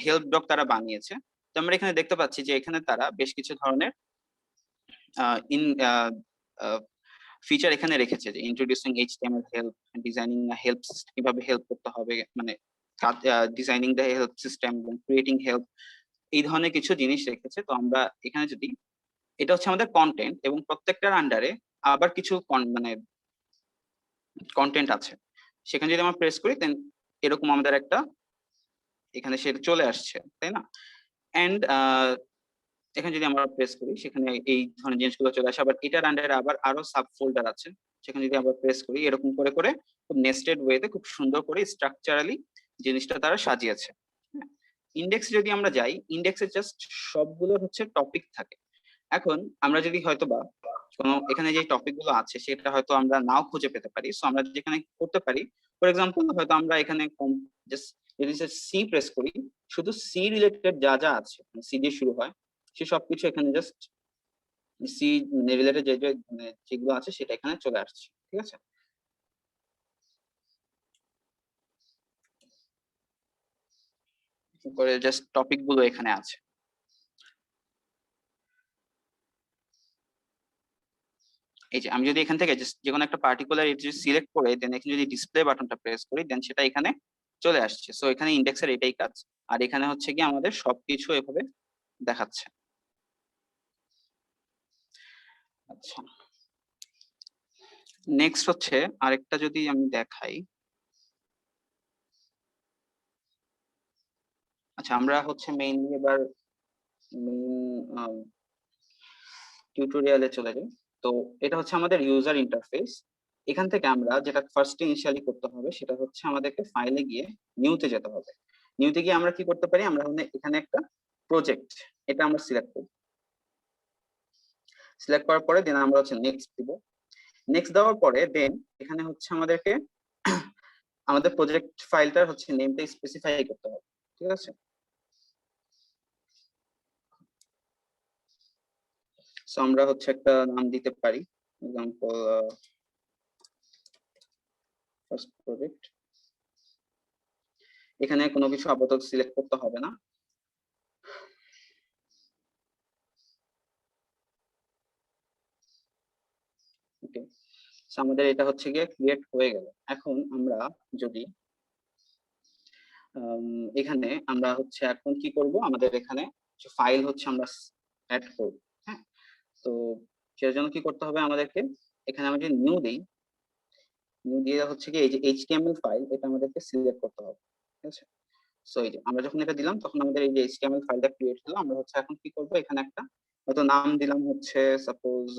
হেল্প ডক তারা বানিয়েছে। তো আমরা এখানে দেখতে পাচ্ছি যে এখানে তারা বেশ কিছু ধরনের ফিচার এখানে রেখেছে, যে introducing HTML help, designing help system, কিভাবে হেল্প করতে হবে, মানে designing the help system, creating help, এই ধরনের কিছু জিনিস রেখেছে। তো আমরা এখানে যদি, এটা হচ্ছে আমাদের কন্টেন্ট এবং প্রত্যেকটার আন্ডারে আবার কিছু মানে কন্টেন্ট আছে, সেখানে যদি আমরা প্রেস করি দেন এরকম আমাদের একটা এখানে সেটা চলে আসছে, তাই না? এন্ড এখানে যদি আমরা প্রেস করি সেখানে এই ধরনের জিনিসগুলো চলে আসে। আবার এটার আন্ডারে আবার আরো সাব ফোল্ডার আছে, সেখানে যদি আমরা প্রেস করি এরকম করে করে খুব নেস্টেড ওয়েতে খুব সুন্দর করে স্ট্রাকচারালি জিনিসটা তারা সাজিয়েছে। ইন্ডেক্স যদি আমরা যাই, ইন্ডেক্সে জাস্ট সবগুলোর হচ্ছে টপিক থাকে। এখন আমরা যদি হয়তোবা কোনো এখানে যে টপিক গুলো আছে সেটা হয়তো আমরা নাও খুঁজে পেতে পারি, সো আমরা যেখানে করতে পারি, ফর এক্সাম্পল হয়তো আমরা এখানে জাস্ট যদি সি প্রেস করি, শুধু সি রিলেটেড যা যা আছে, সি দিয়ে শুরু হয়, সে সবকিছু এখানে জাস্ট সি রিলেটেড যেগুলো আছে সেটা এখানে চলে আসছে। ঠিক আছে, করে জাস্ট টপিক গুলো এখানে আছে। এই যে আমি যদি এখান থেকে যে কোনো একটা পার্টিকুলার সিলেক্ট করে দেন এখানে যদি ডিসপ্লে বাটনটা প্রেস করি দেন সেটা এখানে চলে আসছে। সো এখানে ইন্ডেক্সের এটাই কাজ, আর এখানে হচ্ছে কি আমাদের সবকিছু এভাবে দেখাচ্ছে। আচ্ছা, নেক্সট হচ্ছে আরেকটা যদি আমি দেখাই, আচ্ছা আমরা হচ্ছে মেইনলি এবার মেইন টিউটোরিয়ালে চলে যাই। তো এটা হচ্ছে আমাদের ইউজার ইন্টারফেস। এখান থেকে আমরা যেটা ফার্স্ট ইনিশিয়ালি করতে হবে সেটা হচ্ছে আমাদেরকে ফাইলে গিয়ে নিউতে যেতে হবে। নিউতে গিয়ে আমরা কি করতে পারি, আমরা এখানে একটা প্রজেক্ট, এটা আমরা সিলেক্ট করব। সিলেক্ট করার পরে দেন আমরা হচ্ছে নেক্সট দিব। নেক্সট দেওয়ার পরে দেন এখানে হচ্ছে আমাদেরকে আমাদের প্রজেক্ট ফাইলটার হচ্ছে নেমটা স্পেসিফাই করতে হবে। ঠিক আছে, সো আমরা হচ্ছে একটা নাম দিতে পারি, এক্সাম্পল ফার্স্ট প্রজেক্ট। এখানে কোনো কিছু আপাতত সিলেক্ট করতে হবে না। ওকে, আমাদের এটা হচ্ছে গিয়ে ক্রিয়েট হয়ে গেল। এখন আমরা যদি এখানে আমরা হচ্ছে এখন কি করব, আমাদের এখানে ফাইল হচ্ছে আমরা অ্যাড করব। হ্যাঁ, তো সেটার জন্য কি করতে হবে আমাদেরকে, এখানে আমরা যদি নিউ দিই, নিউ দিয়ে হচ্ছে কি এই যে এইচটিএমএল ফাইল, এটা আমাদেরকে সিলেক্ট করতে হবে, ঠিক আছে। সো এই যে আমরা যখন এটা দিলাম তখন আমাদের এই যে এইচটিএমএল ফাইলটা ক্রিয়েট হলো। আমরা হচ্ছে এখন কি করব, এখানে একটা হয়তো নাম দিলাম হচ্ছে suppose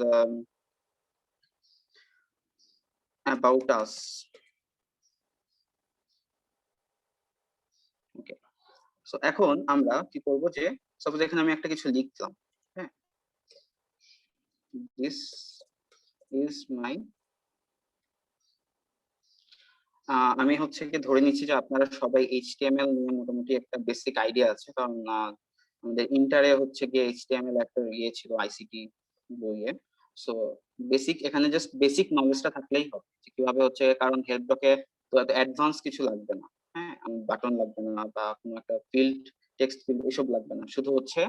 about us, okay. So এখন আমরা কি করব যে সাপোজ এখানে আমি একটা কিছু লিখলাম, হ্যাঁ, দিস ইজ মাই, আমি হচ্ছে কি ধরে নিচ্ছি যে আপনারা সবাই এইচটিএমএল নিয়ে মোটামুটি একটা বেসিক আইডিয়া আছে, কারণ আমাদের ইন্টারে হচ্ছে গিয়ে এইচটিএমএল একটা ইয়ে ছিল আইসিটি বইয়ে। সো বেসিক, এখানে জাস্ট বেসিক নলেজটা থাকলেই হবে যে কিভাবে হচ্ছে, কারণ হেল্প ডকে তো এত অ্যাডভান্স কিছু লাগবে না, হ্যাঁ, বাটন লাগবে না বা কোনো একটা ফিল্ড, টেক্সট ফিল্ড এসব লাগবে না, শুধু হচ্ছে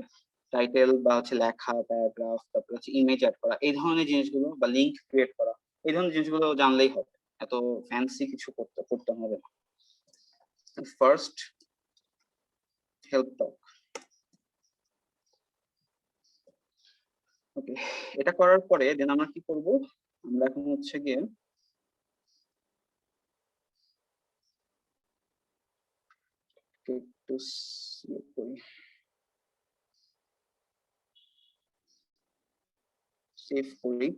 টাইটেল বা হচ্ছে লেখা, প্যারাগ্রাফ, তারপর হচ্ছে ইমেজ অ্যাড করা, এই ধরনের জিনিসগুলো বা লিংক ক্রিয়েট করা, এই ধরনের জিনিসগুলো জানলেই হবে, এত ফ্যান্সি কিছু করতে হবে না। ফার্স্ট হেল্প ডক, ওকে। এটা করার পরে দেন আমরা কি করব, আমরা এখন হচ্ছে গিয়ে একটু সেভ করি।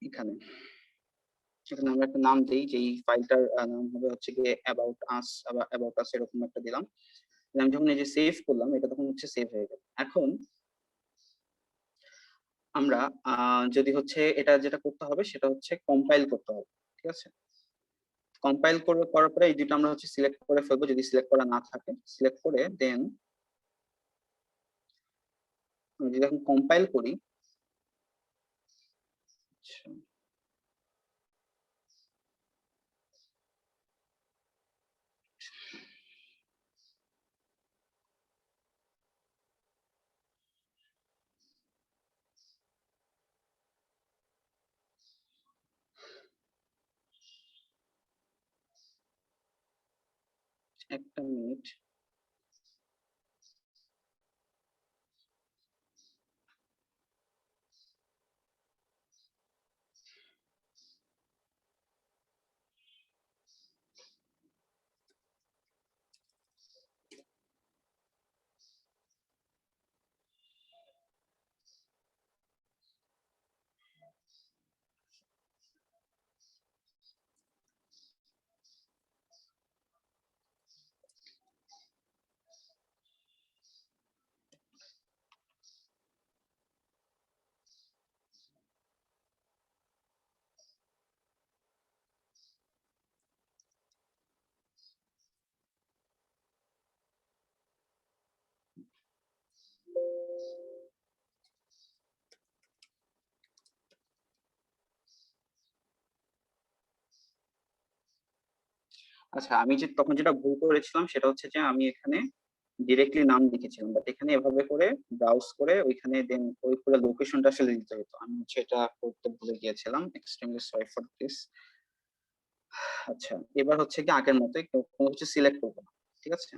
এখানে সেখানে আমরা একটা নাম দিই, যে এই ফাইলটার নাম হবে হচ্ছে গিয়ে অ্যাবাউট আস, আবার অ্যাবাউট আস এরকম একটা দিলাম। আমি যখন এই যে সেভ করলাম, এটা তখন হচ্ছে সেভ হয়ে গেল। এখন আমরা যদি হচ্ছে এটা যেটা করতে হবে সেটা হচ্ছে কম্পাইল করতে হবে, ঠিক আছে। কম্পাইল করার পরে এই দুটো আমরা হচ্ছে সিলেক্ট করে ফেলবো, যদি সিলেক্ট করা না থাকে সিলেক্ট করে দেন যদি এখন কম্পাইল করি, আচ্ছা, একটা মিনিট। আচ্ছা, আমি যে তখন যেটা ভুল করেছিলাম সেটা হচ্ছে যে আমি এখানে ডিরেক্টলি নাম লিখেছিলাম, বাট এখানে এভাবে করে ব্রাউজ করে ওইখানে দেন ওই পুরো লোকেশনটা আসলে দিতে হতো, আমি হচ্ছে এটা করতে ভুলে গিয়েছিলাম, এক্সট্রিমলি সরি ফর দিস। আচ্ছা, এবার হচ্ছে কি আগের মতোই কোনো কিছু সিলেক্ট করবো না, ঠিক আছে,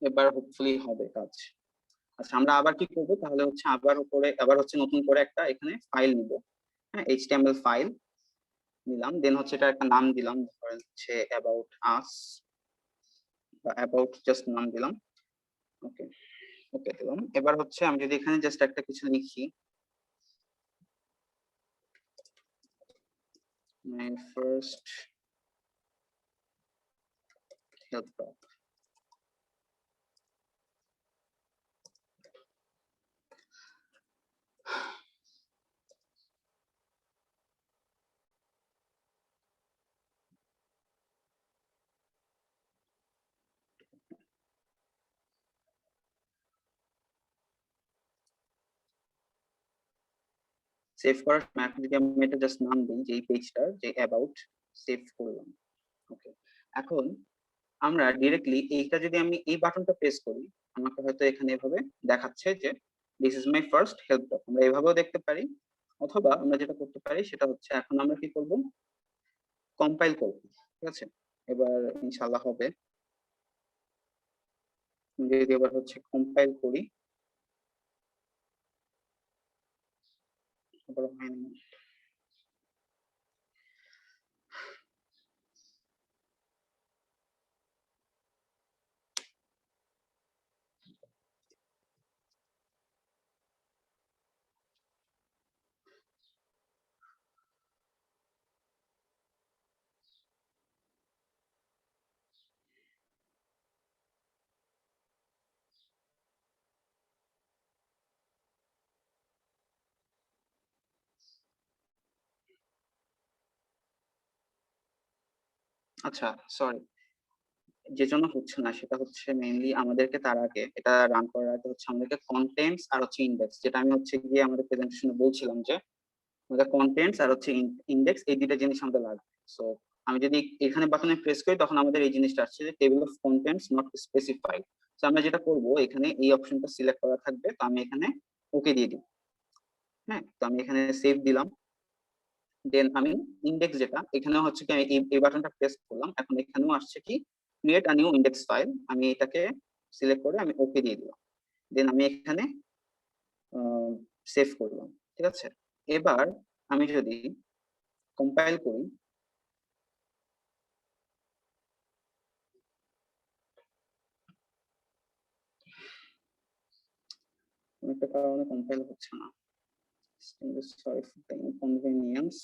এবার হোপফুলি হবে কাজ। আচ্ছা, আমরা আবার কি করবো তাহলে হচ্ছে আবার হচ্ছে নতুন করে একটা এখানে ফাইল নিব, হ্যাঁ, এইচটিএমএল ফাইল নিলাম, দেন হচ্ছে এটা একটা নাম দিলাম, ধরেন হচ্ছে অ্যাবাউট আস বা অ্যাবাউট জাস্ট নাম দিলাম, ওকে, ওকে দিলাম। এবার হচ্ছে আমি যদি এখানে জাস্ট একটা কিছু লিখি, my first help doc, save করার সময় এখন যদি আমি এটা জাস্ট নাম দিই, যে এই পেজটার যে অ্যাবাউট, সেভ করলাম, ওকে। এখন আমরা ডিরেক্টলি এইটা যদি আমি এই বাটনটা প্রেস করি, আমাকে হয়তো এখানে এভাবে দেখাচ্ছে যে this is my first help doc. আমরা এভাবেও দেখতে পারি, অথবা আমরা যেটা করতে পারি সেটা হচ্ছে এখন আমরা কি করব, কম্পাইল করব। ঠিক আছে, এবার ইনশাআল্লাহ হবে। যদি এবার হচ্ছে কম্পাইল করি, আবার হয়নি। আচ্ছা, সরি, যে জন্য হচ্ছে না সেটা হচ্ছে মেইনলি আমাদেরকে তার আগে, এটা রান করার আগে হচ্ছে আমাদেরকে কন্টেন্টস আর হচ্ছে ইন্ডেক্স, যেটা আমি হচ্ছে গিয়ে আমাদের প্রেজেন্টেশনে বলছিলাম যে আমাদের কন্টেন্টস আর হচ্ছে ইন্ডেক্স, এই দুইটা জিনিস আমাদের লাগবে। সো আমি যদি এখানে বাটনে প্রেস করি তখন আমাদের এই জিনিসটা আসছে যে table of contents not specified. So আমরা যেটা করব, এখানে এই অপশনটা সিলেক্ট করা থাকবে, তো আমি এখানে ওকে দিয়ে দিই। হ্যাঁ, তো আমি এখানে সেভ দিলাম। দেন আমি ইন্ডেক্স, যেটা এখানে হচ্ছে কি আমি এই বাটনটা প্রেস করলাম, এখন এখানেও আসছে কি create a new index file, আমি এটাকে সিলেক্ট করে আমি ওকে দিয়ে দিলাম। দেন আমি এখানে সেভ করলাম। ঠিক আছে, এবার আমি যদি কম্পাইল করি, কোনো একটা কারণে কম্পাইল হচ্ছে না, সরি ফর দ্য ইনকনভেনিয়েন্স।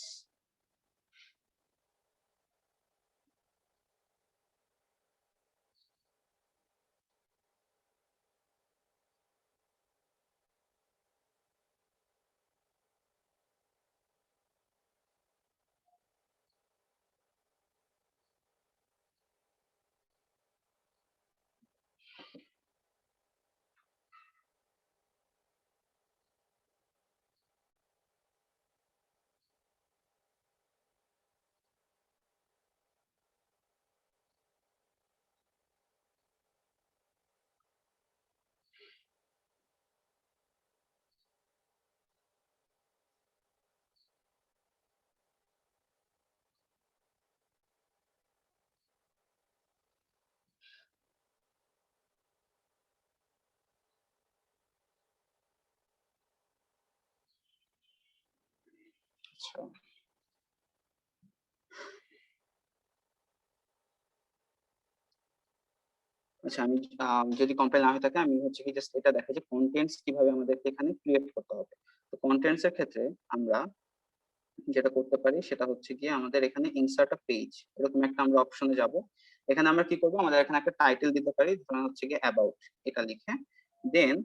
আচ্ছা, আচ্ছা, আমি যদি কম্পাইল না হয়ে থাকে, আমি হচ্ছে কি জাস্ট এটা দেখা যে কন্টেন্টস কিভাবে আমাদেরকে এখানে ক্রিয়েট করতে হবে। তো কন্টেন্টস এর ক্ষেত্রে আমরা যেটা করতে পারি সেটা হচ্ছে গিয়ে আমাদের এখানে ইনসার্ট আ পেজ, এরকম একটা আমরা অপশনে যাব। এখানে আমরা কি করব, আমাদের এখানে একটা টাইটেল দিতে পারি, ধরুন হচ্ছে গিয়ে অ্যাবাউট, এটা লিখে দেন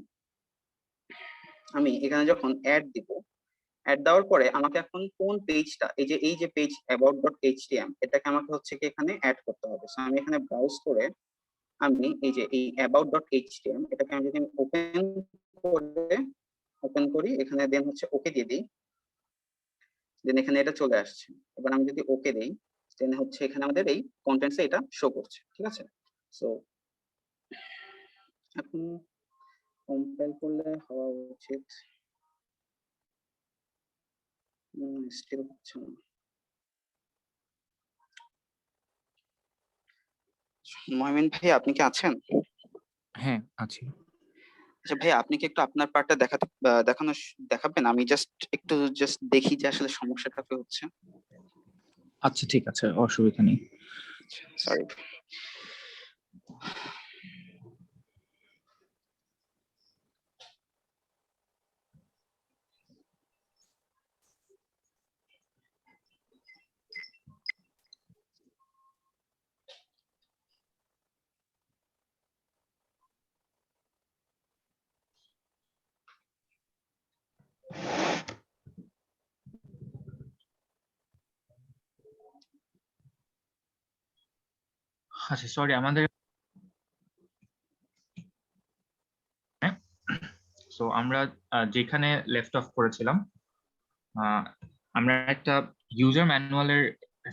আমি এখানে যখন অ্যাড দিব, অ্যাড দেওয়ার পরে আমাকে এখন কোন পেজটা, এই যে পেজ অ্যাবাউট ডট এইচটিএম, এটাকে আমাকে হচ্ছে কি এখানে অ্যাড করতে হবে। সো আমি এখানে ব্রাউজ করে আমি এই যে এই অ্যাবাউট ডট এইচটিএম, এটাকে আমি যদি ওপেন করি এখানে, দেন হচ্ছে ওকে দিয়ে দিই, দেন এখানে এটা চলে আসছে। এবার আমি যদি ওকে দেই, দেন হচ্ছে এখানে আমাদের এই কন্টেন্টসে এটা শো করছে। ঠিক আছে, সো এখন কম্পাইল করলে হওয়া উচিত, স্টিল হচ্ছে না। ময়মিন ভাই, আপনি কি আছেন? হ্যাঁ, আছি। আচ্ছা ভাই, আপনি কি একটু আপনার পার্টটা দেখাবেন? আমি একটু দেখি যে আসলে সমস্যাটা কি হচ্ছে। আচ্ছা, ঠিক আছে, অসুবিধা নেই। সরি। আচ্ছা, সরি, আমাদের সো আমরা যেখানে লেফট অফ করেছিলাম, আমরা একটা ইউজার ম্যানুয়ালের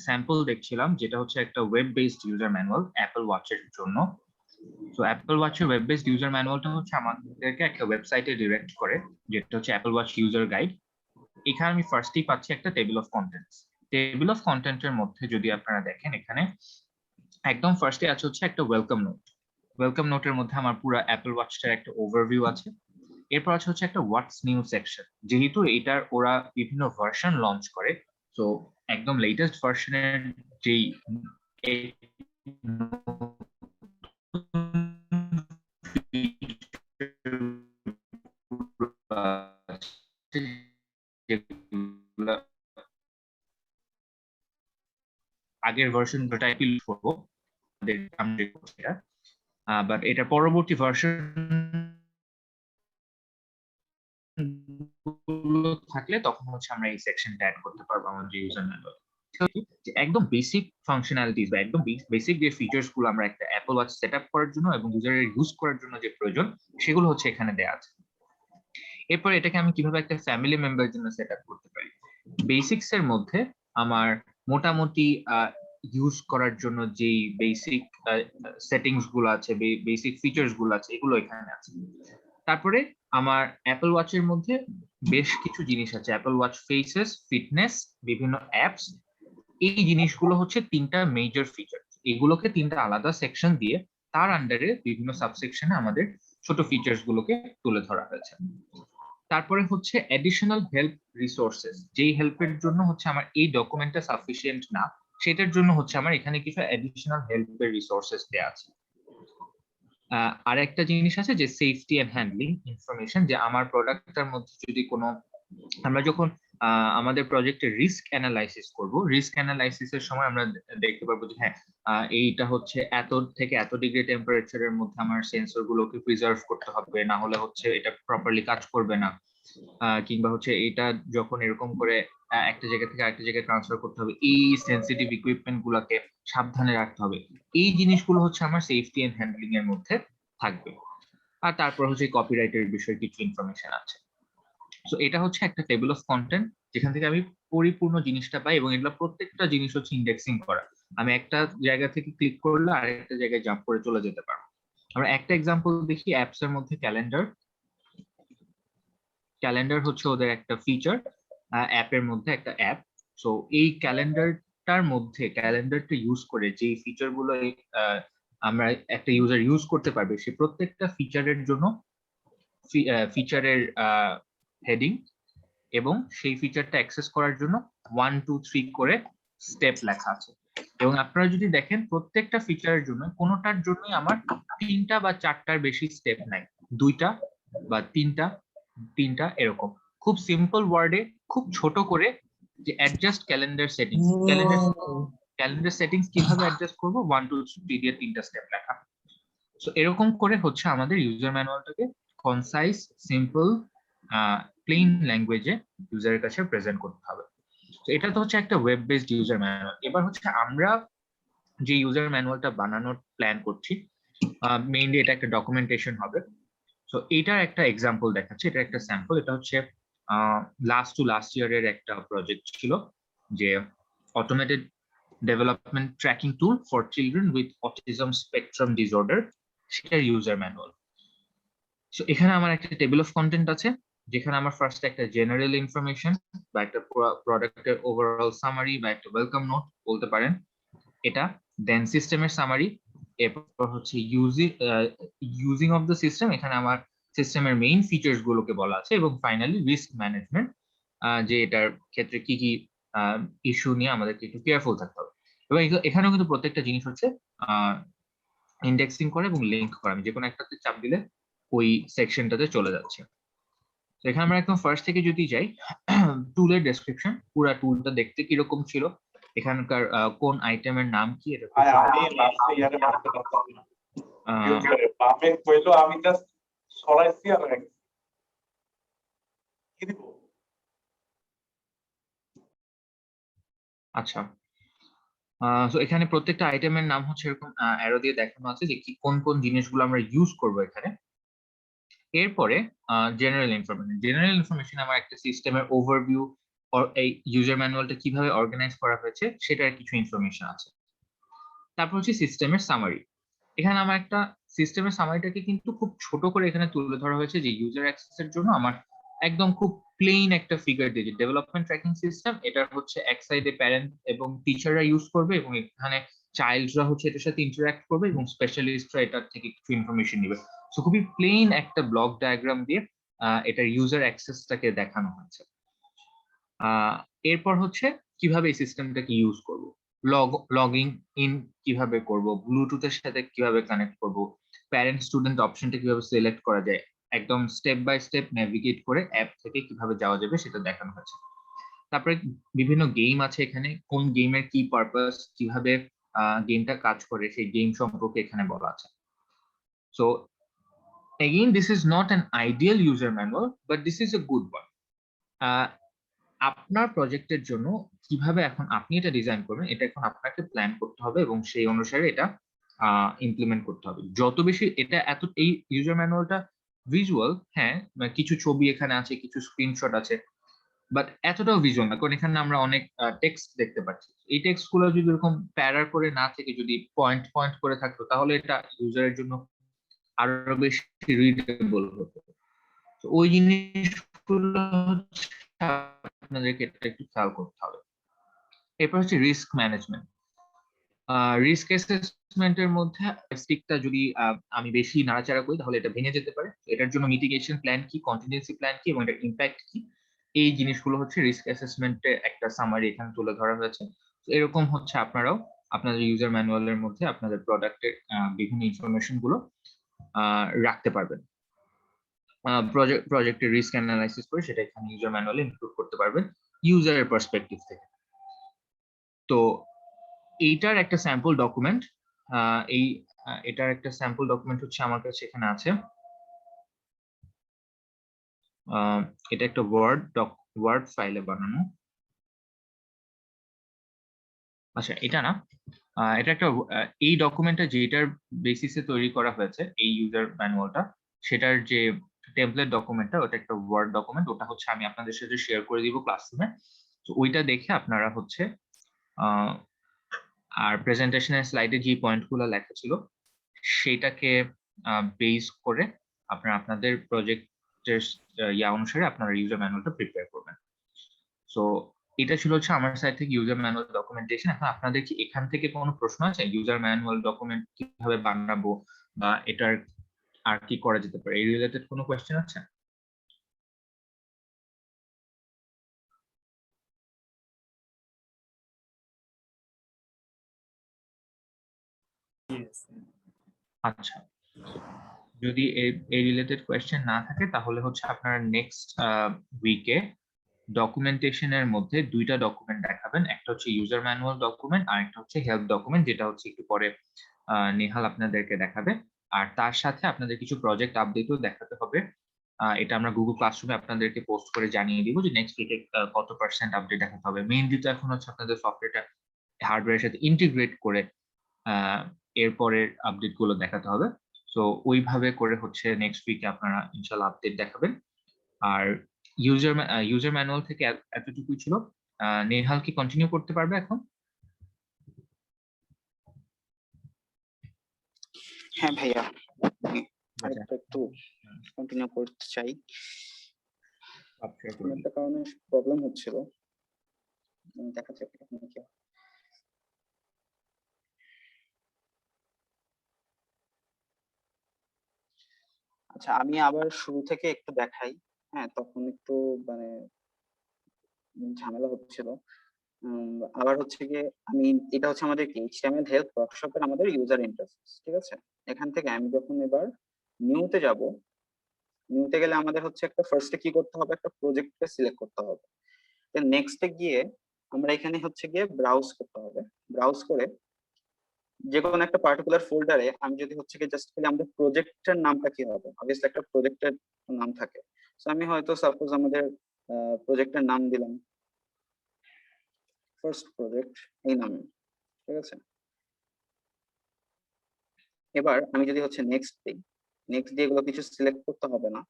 স্যাম্পল দেখছিলাম যেটা হচ্ছে একটা web based user manual Apple ওয়াচের জন্য। তো অ্যাপল ওয়াচের ওয়েব বেসড ইউজার ম্যানুয়ালটা হচ্ছে আমাদেরকে একটা ওয়েবসাইটে ডিরেক্ট করে, যেটা হচ্ছে অ্যাপল ওয়াচ ইউজার গাইড। এখানে আমি ফার্স্টেই পাচ্ছি একটা table of contents. Table of কন্টেন্টের মধ্যে যদি আপনারা দেখেন, এখানে একদম ফার্স্টে আছে হচ্ছে একটা ওয়েলকাম নোট। ওয়েলকাম নোটের মধ্যে আমার পুরো অ্যাপল ওয়াচটার একটা ওভারভিউ আছে। এরপর আছে হচ্ছে একটা হোয়াটস নিউ সেকশন। যেহেতু এটার ওরা বিভিন্ন ভার্সন লঞ্চ করে, তো একদম লেটেস্ট ভার্সনের যেই আগের ভার্সন টাইপ করবো, বাট এটা পরবর্তী ভার্সন থাকলে তখন হচ্ছে আমরা এই সেকশনটা অ্যাড করতে পারবো আমাদের ইউজার ম্যানুয়াল। একদম বেসিক ফাংশনালিটিস বা একদম বেসিক যে ফিচার্স গুলো আমরা একটা অ্যাপল ওয়াচ সেট আপ করার জন্য এবং ইউজারের ইউজ করার জন্য যে প্রয়োজন, সেগুলো হচ্ছে এখানে দেওয়া আছে। এরপর এটাকে আমি কিভাবে একটা ফ্যামিলি মেম্বারের জন্য সেট আপ করতে পারি। বেসিক্স এর মধ্যে আমার মোটামুটি ইউজ করার জন্য যেই বেসিক সেটিংস গুলো আছে, বেসিক ফিচার্স গুলো আছে, এগুলো এখানে আছে। তারপরে আমার অ্যাপল ওয়াচের মধ্যে বেশ কিছু জিনিস আছে, অ্যাপল ওয়াচ ফেসেস, ফিটনেস, বিভিন্ন অ্যাপস। এই জিনিসগুলো হচ্ছে তিনটা মেজর ফিচার। এগুলোকে তিনটা আলাদা সেকশন দিয়ে তার আন্ডারে বিভিন্ন সাবসেকশনে আমাদের ছোট ফিচার্স গুলোকে তুলে ধরা হয়েছে। তারপরে হচ্ছে অ্যাডিশনাল হেল্প রিসোর্সেস, যেই হেল্পের জন্য হচ্ছে আমার এই ডকুমেন্টটা সাফিসিয়েন্ট না, সেটার জন্য হচ্ছে আমার এখানে কিছু অ্যাডিশনাল হেল্পের রিসোর্সেস দেওয়া আছে। আর একটা জিনিস আছে যে সেফটি এন্ড হ্যান্ডলিং ইনফরমেশন, যে আমার প্রোডাক্টটার মধ্যে যদি কোনো, আমরা যখন আমাদের প্রজেক্টে রিস্ক অ্যানালাইসিস করব, রিস্ক অ্যানালাইসিসের সময় আমরা দেখতে পারবো যে হ্যাঁ, এইটা হচ্ছে এত থেকে এত ডিগ্রি টেম্পারেচারের মধ্যে আমার সেন্সর গুলোকে প্রিজার্ভ করতে হবে, না হলে হচ্ছে এটা প্রপারলি কাজ করবে না। কিংবা হচ্ছে এটা যখন এরকম করে একটা জায়গা থেকে আরেকটা জায়গায় ট্রান্সফার করতে হবে, এই সেন্সিটিভ ইকুইপমেন্ট গুলোকে সাবধানে রাখতে হবে। এই জিনিসগুলো হচ্ছে আমার সেফটি এন্ড হ্যান্ডলিং এর মধ্যে থাকবে। আর তারপর হচ্ছে কপিরাইটের বিষয়ে কিছু ইনফরমেশন আছে। সো এটা হচ্ছে একটা টেবিল অফ কন্টেন্ট, যেখান থেকে আমি পরিপূর্ণ জিনিসটা পাই, এবং এগুলো প্রত্যেকটা জিনিস হচ্ছে ইন্ডেক্সিং করা। আমি একটা জায়গা থেকে ক্লিক করলে আরেকটা জায়গায় জাম্প করে চলে যেতে পারবো। আমরা একটা এক্সাম্পল দেখি অ্যাপস এর মধ্যে ক্যালেন্ডার। ক্যালেন্ডার হচ্ছে ওদের একটা ফিচার, অ্যাপের মধ্যে একটা অ্যাপ। সো এই ক্যালেন্ডারটার মধ্যে, ক্যালেন্ডারটা ইউজ করে যে ফিচার গুলো আমরা একটা ইউজার ইউজ করতে পারবে, সে প্রত্যেকটা ফিচারের জন্য ফিচারের হেডিং এবং সেই ফিচারটা অ্যাক্সেস করার জন্য 1 2 3 করে স্টেপ লেখা আছে। এবং আপনারা যদি দেখেন প্রত্যেকটা ফিচারের জন্য কোনোটার জন্যই আমার 3টা বা 4টার বেশি স্টেপ নাই, 2টা বা 3টা এরকম। খুব সিম্পল ওয়ার্ডে খুব ছোট করে যে adjust calendar settings, calendar settings কিভাবে অ্যাডজাস্ট করব, 1 2 3 দিয়ে 3টা স্টেপ লেখা। সো এরকম করে হচ্ছে আমাদের ইউজার ম্যানুয়ালটাকে কনসাইজ, সিম্পল, প্লেন ল্যাঙ্গুয়েজে ইউজারের কাছে প্রেজেন্ট করতে হবে। তো এটা তো হচ্ছে একটা ওয়েব বেসড ইউজার ম্যানুয়াল। এবার হচ্ছে আমরা যে ইউজার ম্যানুয়ালটা বানানোর প্ল্যান করছি, মেইনলি এটা একটা ডকুমেন্টেশন হবে। সো এটার একটা এক্সাম্পল দেখাচ্ছি, এটা একটা স্যাম্পল। এটা হচ্ছে লাস্ট ইয়ারের একটা প্রজেক্ট ছিল, যে automated development tracking tool for children with autism spectrum disorder, সেটার ইউজার ম্যানুয়াল। সো এখানে আমার একটা টেবিল অফ কন্টেন্ট আছে, যেখানে আমার ফার্স্ট একটা জেনারেল ইনফরমেশন বা একটা প্রোডাক্টের ওভারঅল সামারি বা একটা ওয়েলকাম নোট বলতে পারেন এটা, দেন সিস্টেমের সামারি, এরপর হচ্ছে ইউজিং অফ দ্য সিস্টেম, এখানে আমার সিস্টেমের মেইন ফিচার্স গুলোকে বলা আছে, এবং ফাইনালি রিস্ক ম্যানেজমেন্ট, যে এটার ক্ষেত্রে কি কি ইস্যু নিয়ে আমাদেরকে একটু কেয়ারফুল থাকতে হবে। এবং এখানেও কিন্তু প্রত্যেকটা জিনিস হচ্ছে ইন্ডেক্সিং করে এবং লিঙ্ক করা, আমি যে কোনো একটাতে চাপ দিলে ওই সেকশনটাতে চলে যাচ্ছে। তো এখানে আমরা একদম ফার্স্ট থেকে যদি যাই, টুলের ডেসক্রিপশন, পুরো টুলটা দেখতে কিরকম ছিল, এখানকার কোন আইটেমের নাম কি, এটা আমি লাস্টে ইয়ারে মারতে পারতাম না। বামে কইলো আমি জাস্ট সরাইছি আর কি দিব। আচ্ছা, তো এখানে প্রত্যেকটা আইটেমের নাম হচ্ছে এরকম অ্যারো দিয়ে দেখানো আছে যে কি কোন কোন জিনিসগুলো আমরা ইউজ করব এখানে। এরপরে জেনারেল ইনফরমেশন আমার একটা সিস্টেমের ওভারভিউ এই ইউজার ম্যানুয়ালটা কিভাবে অর্গানাইজ করা হয়েছে সেটার কিছু ইনফরমেশন আছে। তারপর হচ্ছে সিস্টেমের সামারি। এখানে আমার একটা সিস্টেমের সামারিটাকে কিন্তু খুব ছোট করে এখানে তুলে ধরা হয়েছে যে ইউজার অ্যাক্সেসের জন্য আমার একদম খুব প্লেন একটা ফিগার দিয়ে যে ডেভেলপমেন্ট ট্র্যাকিং সিস্টেম, এটা হচ্ছে এক সাইডে প্যারেন্ট এবং টিচাররা ইউজ করবে এবং এখানে চাইল্ডরা হচ্ছে এটার সাথে ইন্টারঅ্যাক্ট করবে এবং স্পেশালিস্টরা এটার থেকে কিছু ইনফরমেশন নেবে। সো খুবই প্লেন একটা ব্লক ডায়াগ্রাম দিয়ে এটার ইউজার অ্যাক্সেসটাকে দেখানো হয়েছে। এরপর হচ্ছে কিভাবে এই সিস্টেমটাকে ইউজ করব, লগিং ইন কিভাবে করব, ব্লুটুথের সাথে কিভাবে কানেক্ট করব, প্যারেন্ট স্টুডেন্ট অপশনটা কিভাবে সিলেক্ট করা যায়, একদম স্টেপ বাই স্টেপ নেভিগেট করে অ্যাপ থেকে কিভাবে যাওয়া যাবে সেটা দেখানো হয়েছে। তারপরে বিভিন্ন গেম আছে এখানে, কোন গেমের কি পারপাস, কিভাবে গেমটা কাজ করে সেই গেম সম্পর্কে এখানে বলা আছে। So again, this is not an ideal user manual, but this is a good one. আপনার প্রজেক্টের জন্য কিভাবে এখন আপনি এটা ডিজাইন করবেন এটা এখন আপনাকে প্ল্যান করতে হবে এবং সেই অনুসারে এটা ইমপ্লিমেন্ট করতে হবে। যত বেশি এটা এই ইউজার ম্যানুয়ালটা ভিজুয়াল, হ্যাঁ কিছু ছবি এখানে আছে, কিছু স্ক্রিনশট আছে, বাট এতটাও ভিজুয়াল না, কারণ এখানে আমরা অনেক টেক্সট দেখতে পাচ্ছি। এই টেক্সট গুলো যদি এরকম প্যারার করে না থেকে যদি পয়েন্ট পয়েন্ট করে থাকতো তাহলে এটা ইউজারের জন্য আরো বেশি রিডেবল হতো। তো ওই জিনিসগুলো হচ্ছে আপনাদেরকে এটা একটু খেয়াল করতে হবে। এরপর হচ্ছে রিস্ক ম্যানেজমেন্ট। রিস্ক অ্যাসেসমেন্টের মধ্যে স্টিকটা যদি আমি বেশি নাড়াচাড়া করি তাহলে এটা ভেঙে যেতে পারে। এটার জন্য মিটিগেশন প্ল্যান কি, কন্টিনজেন্সি প্ল্যান কি এবং এটার ইম্প্যাক্ট কি, এই জিনিসগুলো হচ্ছে রিস্ক অ্যাসেসমেন্টে একটা সামারি এখানে তুলে ধরা হয়েছে। এরকম হচ্ছে আপনারাও আপনাদের ইউজার ম্যানুয়ালের মধ্যে আপনাদের প্রোডাক্টের বিভিন্ন ইনফরমেশন গুলো রাখতে পারবেন। প্রজেক্টের রিস্ক অ্যানালাইসিস করে সেটা এখানে ইউজার ম্যানুয়ালে ইনক্লুড করতে পারবেন ইউজারের পার্সপেক্টিভ থেকে। তো এইটার একটা স্যাম্পল ডকুমেন্ট, এটার একটা স্যাম্পল ডকুমেন্ট হচ্ছে আমার কাছে এখানে আছে। এটা একটা ওয়ার্ড ফাইলে বানানো। আচ্ছা এটা না, এটা একটা এই ডকুমেন্টটা যেটার বেসিসে তৈরি করা হয়েছে এই ইউজার ম্যানুয়ালটা, সেটার যে টেমপ্লেট ডকুমেন্টটা ওটা একটা ওয়ার্ড ডকুমেন্ট, ওটা হচ্ছে আমি আপনাদের সাথে শেয়ার করে দিব ক্লাসরুমে। তো ওইটা দেখে আপনারা হচ্ছে আর প্রেজেন্টেশনের স্লাইডে যে পয়েন্টগুলো লেখা ছিল সেটাকে বেস করে আপনারা আপনাদের প্রজেক্টের অনুসারে আপনারা ইউজার ম্যানুয়ালটা প্রিপেয়ার করবেন। সো এটা ছিল হচ্ছে আমার সাইড থেকে ইউজার ম্যানুয়াল ডকুমেন্টেশন। এখন আপনাদের কি এখান থেকে কোনো প্রশ্ন আছে ইউজার ম্যানুয়াল ডকুমেন্ট কিভাবে বানাবো বা এটার আর কি করা যেতে পারে, এই রিলেটেড কোনো কোয়েশ্চেন আছে? আচ্ছা, যদি এই রিলেটেড কোয়েশ্চেন না থাকে তাহলে হচ্ছে আপনারা নেক্সট উইকে ডকুমেন্টেশনের মধ্যে দুইটা ডকুমেন্ট দেখাবেন, একটা হচ্ছে ইউজার ম্যানুয়াল ডকুমেন্ট আর একটা হচ্ছে হেল্প ডকুমেন্ট, যেটা হচ্ছে একটু পরে নেহাল আপনাদেরকে দেখাবে। আর তার সাথে আপনাদের কিছু প্রজেক্ট আপডেটও দেখাতে হবে। এটা আমরা গুগল ক্লাসরুমে আপনাদেরকে পোস্ট করে জানিয়ে দিব যে নেক্সট উইকে কত % আপডেট দেখাতে হবে। মেইনলি তো এখন হচ্ছে আপনাদের সফটওয়্যারটা হার্ডওয়্যারের সাথে ইন্টিগ্রেট করে এরপরের আপডেট গুলো দেখাতে হবে। সো ওইভাবে করে হচ্ছে নেক্সট উইকে আপনারা ইনশাআল্লাহ আপডেট দেখাবেন। আর ইউজার ম্যানুয়াল থেকে এতটুকুই ছিল। নেহাল কি কন্টিনিউ করতে পারবে এখন? হ্যাঁ ভাইয়া, আরেকটু একটু কন্টিনিউ করতে চাই। একটা কারণে প্রবলেম হচ্ছিল, দেখা যাক এখন কি হয়। আচ্ছা আমি আবার শুরু থেকে একটু দেখাই। হ্যাঁ তখন একটু মানে ঝামেলা হচ্ছিল। আবার হচ্ছে গিয়ে আমি, এটা হচ্ছে আমাদের কি HTML হেল্প ওয়ার্কশপের আমাদের ইউজার ইন্টারফেস, ঠিক আছে? এখান থেকে আমি যখন এবার নিউতে যাব, নিউতে গেলে আমাদের হচ্ছে একটা ফার্স্টে কি করতে হবে, একটা প্রজেক্টকে সিলেক্ট করতে হবে। দেন নেক্সটে গিয়ে আমরা এখানে হচ্ছে গিয়ে ব্রাউজ করতে হবে। ব্রাউজ করে যে কোনো একটা পার্টিকুলার ফোল্ডারে আমি যদি হচ্ছে গিয়ে জাস্ট খালি আমাদের প্রজেক্টের নামটা কি হবে, অবভিয়াসলি একটা প্রজেক্টের নাম থাকে। সো আমি হয়তো সাপোজ আমাদের প্রজেক্টের নাম দিলাম ফার্স্ট প্রজেক্ট এই নামে, ঠিক আছে? এবার আমি যদি হচ্ছে নেক্সট দিই, নেক্সট দিয়ে এগুলো কিছু সিলেক্ট করতে হবে না।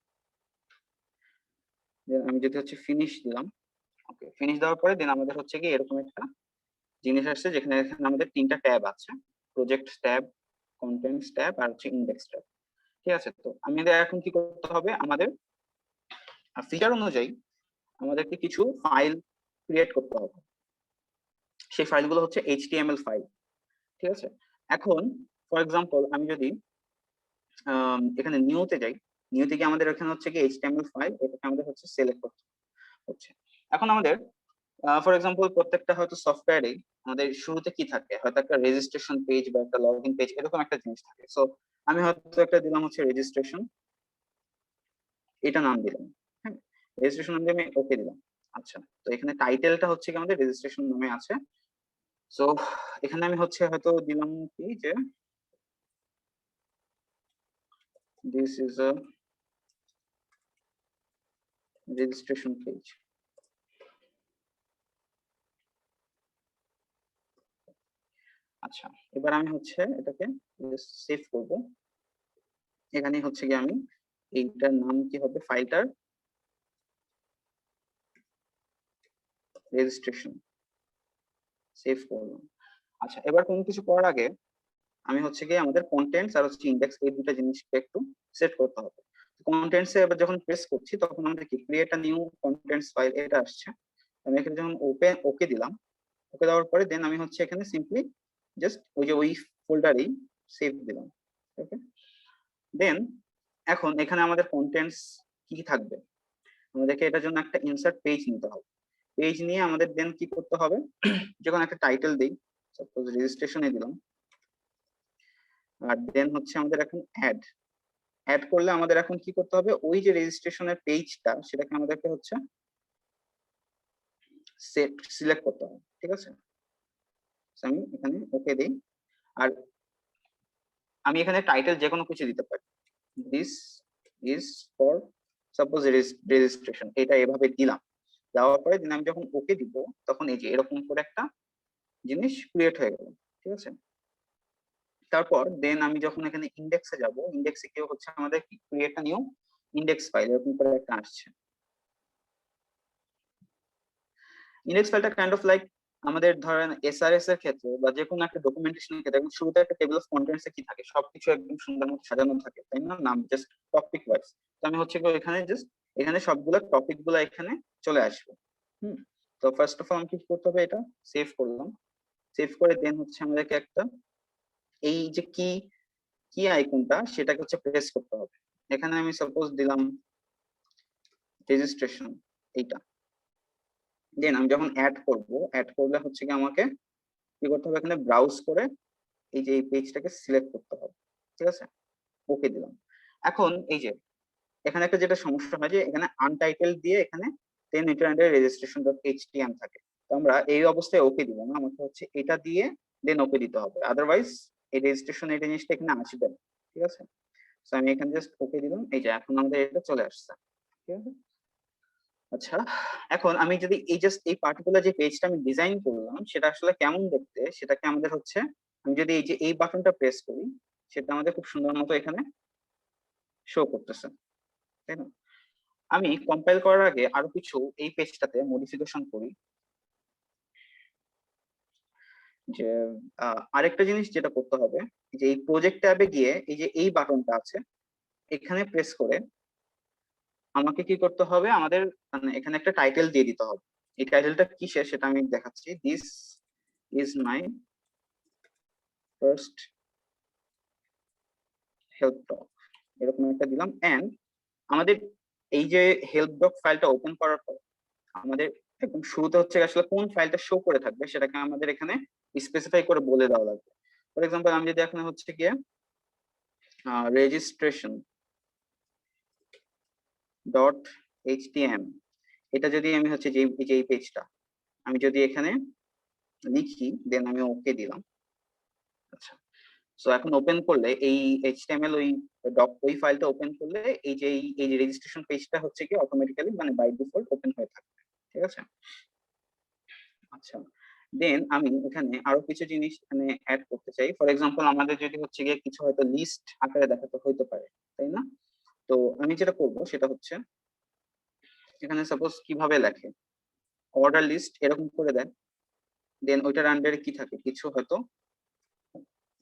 দেন আমি যদি হচ্ছে ফিনিশ দিলাম, ওকে, ফিনিশ দেওয়ার পরে দেন আমাদের হচ্ছে কি এরকম একটা জিনিস আসছে যেখানে এখানে আমাদের 3টা ট্যাব আছে, প্রজেক্ট ট্যাব, কন্টেন্টস ট্যাব আর হচ্ছে ইন্ডেক্স ট্যাব। ঠিক আছে, তো আমাদের এখন কি করতে হবে, আমাদের ফিচার অনুযায়ী আমাদেরকে কিছু ফাইল ক্রিয়েট করতে হবে। সেই ফাইলগুলো হচ্ছে HTML ফাইল। ঠিক আছে, এখন ফর এক্সাম্পল আমি যদি এখানে নিউতে যাই, নিউতে গিয়ে আমাদের এখানে হচ্ছে কি HTML ফাইল, এটাকে আমাদের হচ্ছে সিলেক্ট করতে হচ্ছে। এখন আমাদের ফর এক্সাম্পল প্রত্যেকটা হয়তো সফটওয়্যারে আমাদের শুরুতে কি থাকে, হয়তো একটা রেজিস্ট্রেশন পেজ বা একটা লগ ইন পেজ এরকম একটা জিনিস থাকে। সো আমি হয়তো একটা দিলাম হচ্ছে রেজিস্ট্রেশন, এটা নাম দিলাম। হ্যাঁ, রেজিস্ট্রেশন নাম দিয়ে আমি ওকে দিলাম। আচ্ছা, তো এখানে টাইটেলটা হচ্ছে কি আমাদের রেজিস্ট্রেশন নামে আছে। সো এখানে আমি হচ্ছে হয়তো দিলাম কি যে this is a registration page. আচ্ছা, এবার আমি হচ্ছে এটাকে সেভ করব। এখানে হচ্ছে কি আমি এইটার নাম কি হবে, ফাইলটার রেজিস্ট্রেশন, সেভ করলাম। আচ্ছা, এবার কোনো কিছু করার আগে আমি হচ্ছে কি আমাদের কন্টেন্টস আর হচ্ছে ইন্ডেক্স এই দুটো জিনিসকে একটু সেট করতে হবে। কন্টেন্টসে এবার যখন প্রেস করছি তখন আমাদের কি create a new contents file এটা আসছে। আমি এখানে যখন ওকে দিলাম, ওকে দেওয়ার পরে দেন আমি হচ্ছে এখানে সিম্পলি জাস্ট ওই যে ওই ফোল্ডারেই সেভ দিলাম। ওকে, দেন এখন এখানে আমাদের কন্টেন্টস কি কি থাকবে, আমাদেরকে এটার জন্য একটা ইনসার্ট পেজ নিতে হবে। পেজ নিয়ে আমাদের দেন কি করতে হবে, যখন একটা টাইটেল দিই, সাপোজ রেজিস্ট্রেশনে দিলাম, আর দেন হচ্ছে আমাদের এখন অ্যাড করলে আমাদের এখন কি করতে হবে, ওই যে রেজিস্ট্রেশনের পেজটা সেটাকে আমাদেরকে হচ্ছে সিলেক্ট করতে হবে। ঠিক আছে, আমি এখানে ওকে দিই, আর আমি এখানে টাইটেল যে কোনো কিছু দিতে পারি। This is for suppose registration, এটা এভাবে দিলাম। দেওয়ার পরে দিন আমি যখন ওকে দিব তখন এই যে এরকম করে একটা জিনিস ক্রিয়েট হয়ে গেল। ঠিক আছে, তারপর দেন আমি যখন এখানে ইন্ডেক্সে যাব, ইন্ডেক্সে কি হচ্ছে আমাদের create a new index file এরকম করে একটা আসছে। ইন্ডেক্স ফাইলটা কাইন্ড অফ লাইক আমাদের ধরেন এসআরএস এর ক্ষেত্রে বা যে কোনো একটা ডকুমেন্টেশনের ক্ষেত্রে একদম শুরুতে একটা টেবিল অফ কন্টেন্টস এ কি থাকে, সবকিছু একদম সুন্দর মতো সাজানো থাকে, তাই না, নাম জাস্ট টপিক ওয়াইজ। তো আমি হচ্ছে এখানে জাস্ট এখানে সবগুলো টপিক গুলো এখানে চলে আসবে। হুম, তো ফার্স্ট অফ অল আমি কি করতে হবে, এটা সেভ করলাম। সেভ করে দেন হচ্ছে আমাদেরকে একটা এই যে কি কি আইকনটা সেটাকে হচ্ছে প্রেস করতে হবে। এখানে আমি সাপোজ দিলাম রেজিস্ট্রেশন এইটা। দেন আমি যখন অ্যাড করলে হচ্ছে কি আমাকে কি করতে হবে, এখানে ব্রাউজ করে এই যে এই পেজটাকে সিলেক্ট করতে হবে। ঠিক আছে, ওকে দিলাম। এখন এই যে এখানে একটা যেটা সমস্যা হয় যে এখানে আনটাইটেল দিয়ে এখানে দেন এটার আন্ডারে রেজিস্ট্রেশন.htm থাকে। তো আমরা এই অবস্থায় ওকে দিব না, আমাকে হচ্ছে এটা দিয়ে দেন ওকে দিতে হবে, আদারওয়াইজ এই রেজিস্ট্রেশন এই জিনিসটা এখানে আসবে না। ঠিক আছে, তো আমি এখানে জাস্ট ওকে দিলাম, এই যে এখন আমাদের এটা চলে আসছে। ঠিক আছে, আচ্ছা, এখন আমি যদি এই জাস্ট এই পার্টিকুলার যে পেজটা আমি ডিজাইন করলাম সেটা আসলে কেমন দেখতে, সেটাকে আমাদের হচ্ছে আমি যদি এই যে এই বাটনটা প্রেস করি সেটা আমাদের খুব সুন্দর মতো এখানে শো করতেছে, তাই না? আমি কম্পাইল করার আগে আরো কিছু এই পেজটাতে মডিফিকেশন করি। যে আরেকটা জিনিস যেটা করতে হবে, যে এই প্রজেক্ট ট্যাবে গিয়ে এই যে এই বাটনটা আছে এখানে প্রেস করে আমাকে কি করতে হবে, আমাদের মানে এখানে একটা টাইটেল দিয়ে দিতে হবে। এই টাইটেলটা কিসের সেটা আমি দেখাচ্ছি। This is my first help doc, এরকম একটা দিলাম। এন্ড আমাদের এই যে হেল্প ডক ফাইলটা ওপেন করার পর আমাদের একদম শুরুতে হচ্ছে আসলে কোন ফাইলটা শো করে থাকবে সেটাকে আমাদের এখানে স্পেসিফাই করে বলে দেওয়া লাগবে। ফর এক্সাম্পল আমি যদি এখানে হচ্ছে গিয়ে রেজিস্ট্রেশন ডট এইচটিএম, এটা যদি আমি হচ্ছে যে এই পেজটা আমি যদি এখানে লিখি দেন আমি ওকে দিলাম। আচ্ছা, সো এখন ওপেন করলে এই এইচটিএমএল ওই ডক ওই ফাইলটা ওপেন করলে এই যে এই যে রেজিস্ট্রেশন পেজটা হচ্ছে কি অটোমেটিক্যালি মানে বাই ডিফল্ট ওপেন হয়ে থাকবে। ঠিক আছে, আচ্ছা, দেন আমি এখানে আরো কিছু জিনিস এখানে অ্যাড করতে চাই। ফর এক্সাম্পল আমাদের যদি হচ্ছে গিয়ে কিছু হয়তো লিস্ট আকারে দেখাতে হইতে পারে, তাই না? তো আমি যেটা করব সেটা হচ্ছে এখানে সাপোজ কিভাবে লেখে অর্ডার লিস্ট এরকম করে দেন, দেন ওইটার আন্ডারে কি থাকে, কিছু হয়তো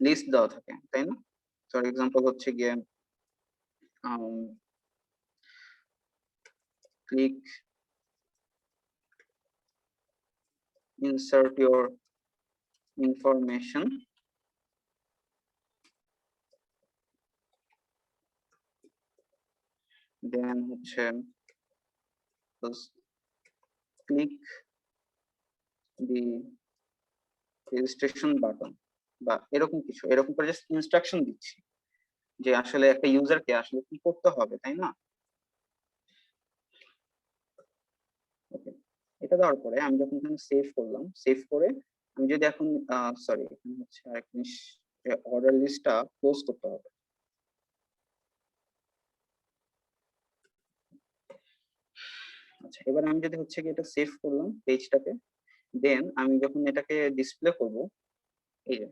লিস্ট দেওয়া থাকে, তাই না? ফর এক্সাম্পল হচ্ছে গিয়ে click insert your information, then হচ্ছে click the registration button বা এরকম কিছু, এরকম করে জাস্ট ইনস্ট্রাকশন দিচ্ছি যে আসলে একটা ইউজারকে আসলে কি করতে হবে, তাই না? ওকে, এটা দেওয়ার পরে আমি যখন এখানে সেভ করলাম, সেভ করে আমি যদি এখন সরি এখানে হচ্ছে আরেক জিনিস, অর্ডার লিস্টটা ক্লোজ করতে হবে। আচ্ছা, এবার আমি যদি হচ্ছে কি এটা সেভ করলাম পেজটাকে, দেন আমি যখন এটাকে ডিসপ্লে করব, এই যে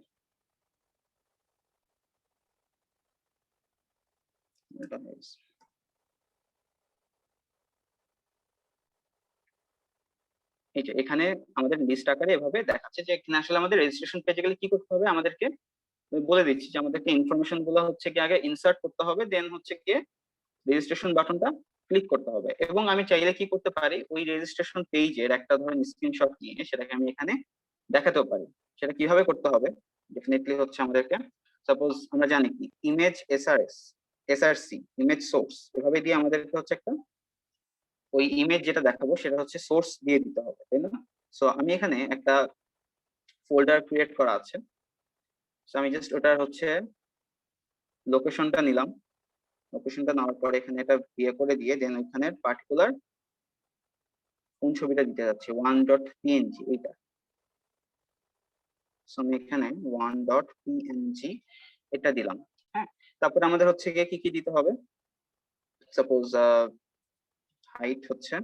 এটা হয়েছে। এই যে এখানে আমাদের লিস্ট আকারে এভাবে দেখাচ্ছে যে এখানে আসলে আমাদের রেজিস্ট্রেশন পেজে গেলে কি করতে হবে, আমাদেরকে বলে দিচ্ছি যে আমাদেরকে ইনফরমেশন গুলো হচ্ছে কি আগে ইনসার্ট করতে হবে, দেন হচ্ছে কি রেজিস্ট্রেশন বাটনটা ক্লিক করতে হবে। এবং আমি চাইলে কি করতে পারি, ওই রেজিস্ট্রেশন পেজের একটা ধরেন স্ক্রিনশট নিয়ে সেটাকে আমি এখানে দেখাতেও পারি। সেটা কিভাবে করতে হবে, ডেফিনেটলি হচ্ছে আমাদেরকে, সাপোজ আমরা জানি কি ইমেজ এসআরসি ইমেজ সোর্স, এভাবে দিয়ে আমাদেরকে হচ্ছে একটা ওই ইমেজ যেটা দেখাবো সেটা হচ্ছে সোর্স দিয়ে দিতে হবে, তাই না? সো আমি এখানে একটা ফোল্ডার ক্রিয়েট করা আছে, সো আমি জাস্ট ওটার হচ্ছে লোকেশনটা নিলাম, লোকেশনটা নেওয়ার পরে এখানে এটা বিয়ে করে দিয়ে দেন ওখানে পার্টিকুলার কোন ছবিটা দিতে যাচ্ছে 1.png এইটা। সো আমি এখানে 1.png এটা দিলাম। হ্যাঁ, তারপরে আমাদের হচ্ছে গিয়ে কি কি দিতে হবে, সাপোজ হাইট হচ্ছে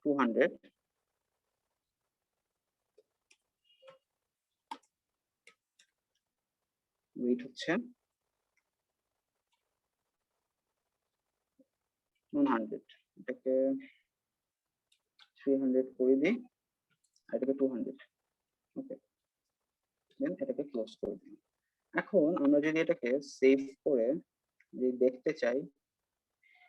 200, উইডথ হচ্ছে 100, এটাকে 300 করে দিই, আর এটাকে 200। ওকে, দেন এটাকে ক্লোজ করে দিই। এখন আমরা যদি এটাকে সেভ করে যদি দেখতে চাই,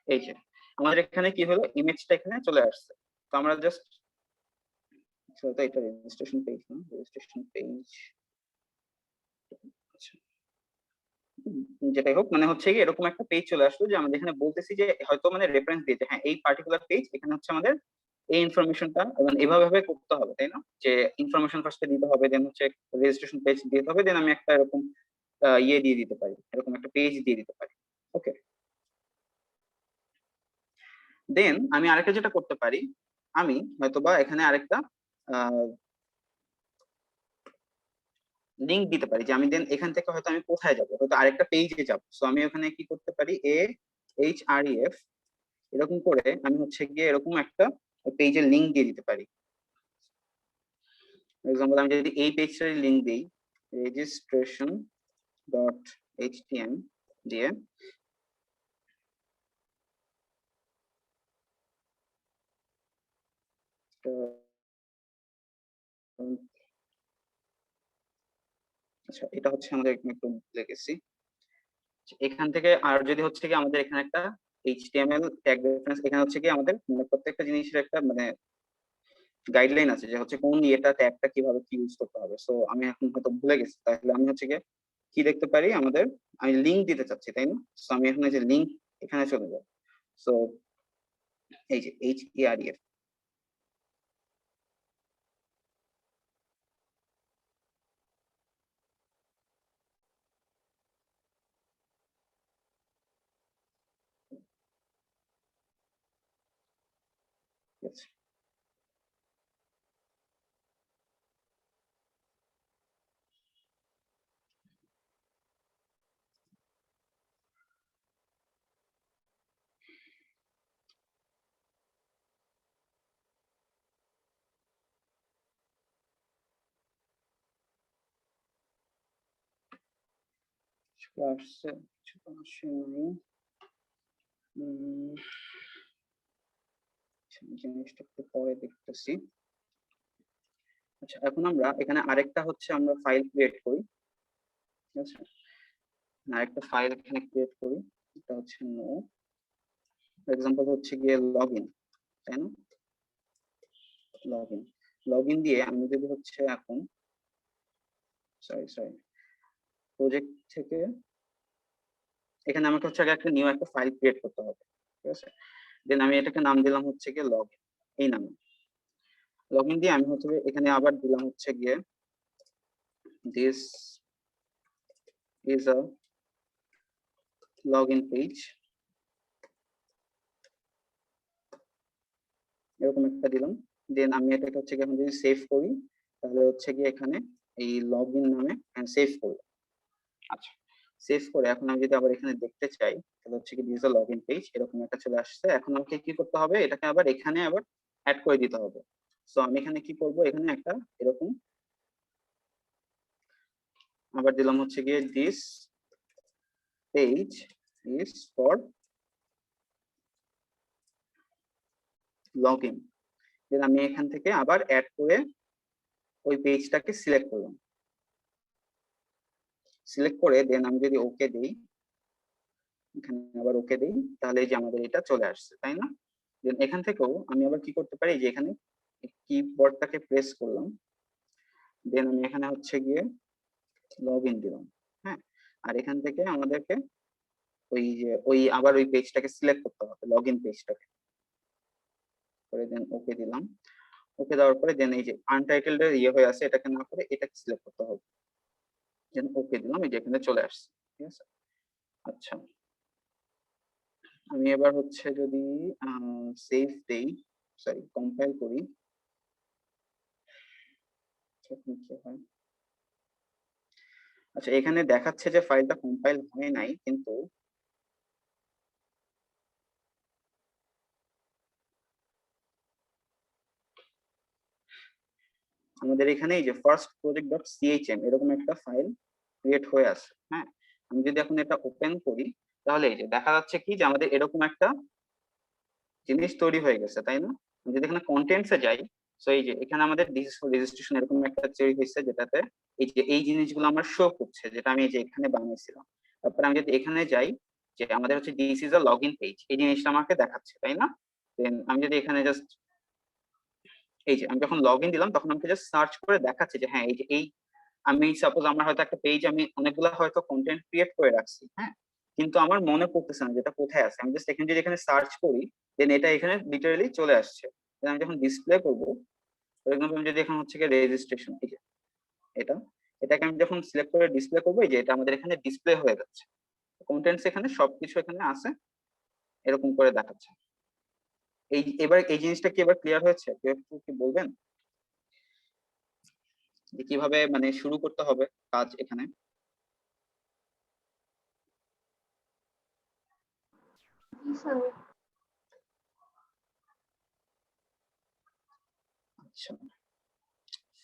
এই যে আমাদের এখানে কি হলো, ইমেজটা এখানে চলে আসছে। তো আমরা জাস্ট এটা রেজিস্ট্রেশন পেজ না, রেজিস্ট্রেশন পেজ, আচ্ছা যেটাই হোক, মানে হচ্ছে কি এরকম একটা পেজ চলে আসলো যে আমাদের এখানে বলতেছি যে হয়তো মানে রেফারেন্স দিয়েছে, হ্যাঁ এই পার্টিকুলার পেজ, এখানে হচ্ছে আমাদের এই ইনফরমেশনটা এবং এভাবে করতে হবে, তাই না? যে ইনফরমেশন ফার্স্টে দিতে হবে, দেন হচ্ছে রেজিস্ট্রেশন পেজ দিতে হবে, দেন আমি একটা এরকম ইয়ে দিয়ে দিতে পারি, এরকম একটা পেজ দিয়ে দিতে পারি। ওকে, দেন আমি আরেকটা যেটা করতে পারি, আমি হয়তোবা এখানে আরেকটা লিংক দিতে পারি, যে আমি দেন এখান থেকে হয়তো আমি কোথায় যাবো, হয়তো আরেকটা পেজে যাবো। সো আমি ওখানে কি করতে পারি, AHREF এরকম করে আমি হচ্ছে গিয়ে এরকম একটা পেজের লিংক দিয়ে দিতে পারি। এক্সাম্পল আমি যদি এই পেজটার লিংক দিই, registration.htm দিয়ে আচ্ছা, এটা হচ্ছে আমাদের এখানে একটু লিখেছি এখান থেকে। আর যদি হচ্ছে কি আমাদের এখানে একটা HTML ট্যাগ রেফারেন্স, এখানে হচ্ছে কি আমাদের প্রত্যেকটা জিনিসের একটা মানে গাইডলাইন আছে যে হচ্ছে কোন এটা ট্যাগটা কিভাবে কি ইউজ করতে হবে। সো আমি এখন হয়তো ভুলে গেছি, তাহলে আমি হচ্ছে কি দেখতে পারি, আমাদের আমি লিংক দিতে চাচ্ছি, তাই না? সো আমি এখানে যে লিংক এখানে চলে যাব। সো এই যে HEREF, আসছে কিছু তো আসে নাই। জিনিসটা একটু পরে দেখতেছি। আচ্ছা, এখন আমরা এখানে আরেকটা হচ্ছে আমরা ফাইল ক্রিয়েট করি, ঠিক আছে? আরেকটা ফাইল এখানে ক্রিয়েট করি, এটা হচ্ছে নো এক্সাম্পল হচ্ছে গিয়ে লগইন, তাই না? লগইন দিয়ে আমি যদি হচ্ছে এখন সরি প্রজেক্ট থেকে এখানে আমাকে হচ্ছে আগে একটা নিউ একটা ফাইল ক্রিয়েট করতে হবে, ঠিক আছে? দেন আমি এটাকে নাম দিলাম হচ্ছে গিয়ে লগইন, এই নামে লগইন দিয়ে আমি হচ্ছে এখানে আবার দিলাম হচ্ছে গিয়ে this is a login page, এরকম একটা দিলাম। দেন আমি এটাকে হচ্ছে গিয়ে এখন যদি সেভ করি তাহলে হচ্ছে গিয়ে এখানে এই লগইন নামে সেভ করব। আচ্ছা, সেভ করে এখন আমি যদি আবার এখানে দেখতে চাই তাহলে হচ্ছে কি this is a login page, এরকম একটা চলে আসছে। এখন আমাকে কি করতে হবে, এটাকে আবার এখানে আবার অ্যাড করে দিতে হবে। সো আমি এখানে কি করব, এখানে একটা এরকম আবার দিলাম হচ্ছে গিয়ে this page is for login. Then আমি এখান থেকে আবার অ্যাড করে ওই পেজটাকে সিলেক্ট করলাম। সিলেক্ট করে দেন আমি যদি ওকে দেই, এখানে আবার ওকে দেই, তাহলে এই যে আমাদের এটা চলে আসছে, তাই না? দেন এখান থেকেও আমি আবার কি করতে পারি, যে এখানে কিবোর্ডটাকে প্রেস করলাম, দেন আমি এখানে হচ্ছে গিয়ে লগইন দিলাম, হ্যাঁ। আর এখান থেকে আমাদেরকে ওই আবার ওই পেজটাকে সিলেক্ট করতে হবে, লগইন পেজটাকে, করে দেন ওকে দিলাম। ওকে দেওয়ার পরে দেন এই যে আনটাইটেলড এর হয়ে আছে, এটাকে না করে এটাকে সিলেক্ট করতে হবে, দেন ওকে দিলাম, এই যে এখানে চলে আসছে, ঠিক আছে? আচ্ছা, আমি এবার হচ্ছে যদি সেভ দেই, সরি কম্পাইল করি, তখন কি হয়? আচ্ছা, এখানে দেখাচ্ছে যে ফাইলটা কম্পাইল হয় নাই, কিন্তু আমাদের এখানে এই যে ফার্স্ট প্রজেক্ট ডট সিএইচএম এরকম একটা ফাইল ক্রিয়েট হয়ে আছে, হ্যাঁ। আমি যদি এখন এটা ওপেন করি তাহলে এই যে দেখা যাচ্ছে কি যে আমাদের এরকম একটা জিনিস তৈরি হয়ে গেছে, তাই না? আমি যদি এখানে কন্টেন্টসে যাই, সো এই যে এখানে আমাদের রেজিস্ট্রেশন এরকম একটা তৈরি হয়েছে, যেটাতে এই যে এই জিনিসগুলো আমার শো করছে, যেটা আমি এই যে এখানে বানিয়েছিলাম। তারপরে আমি যদি এখানে যাই, যে আমাদের হচ্ছে this is a login page, এই জিনিসটা আমাকে দেখাচ্ছে, তাই না? দেন আমি যদি এখানে জাস্ট এই যে আমি যখন লগইন দিলাম তখন আমাকে জাস্ট সার্চ করে দেখাচ্ছে যে হ্যাঁ এই যে এই আমি সাপোজ আমার হয়তো একটা পেজ আমি অনেকগুলো হয়তো কন্টেন্ট ক্রিয়েট করে রাখছি, হ্যাঁ, কিন্তু আমার মনে পড়তেছে না যেটা কোথায় আছে। আমি জাস্ট এখানে যদি এখানে সার্চ করি দেন এটা এখানে লিটারালি চলে আসছে। দেন আমি যখন ডিসপ্লে করব, ফর এক্সাম্পল আমি যদি এখন হচ্ছে কি রেজিস্ট্রেশন, এই যে এটা এটাকে আমি যখন সিলেক্ট করে ডিসপ্লে করবো, এই যে এটা আমাদের এখানে ডিসপ্লে হয়ে যাচ্ছে, কন্টেন্টস এখানে সবকিছু এখানে আছে, এরকম করে দেখাচ্ছে। এই এবার এই জিনিসটা কি এবার ক্লিয়ার হয়েছে? কেউ একটু কি বলবেন যে কিভাবে মানে শুরু করতে হবে কাজ এখানে? আচ্ছা,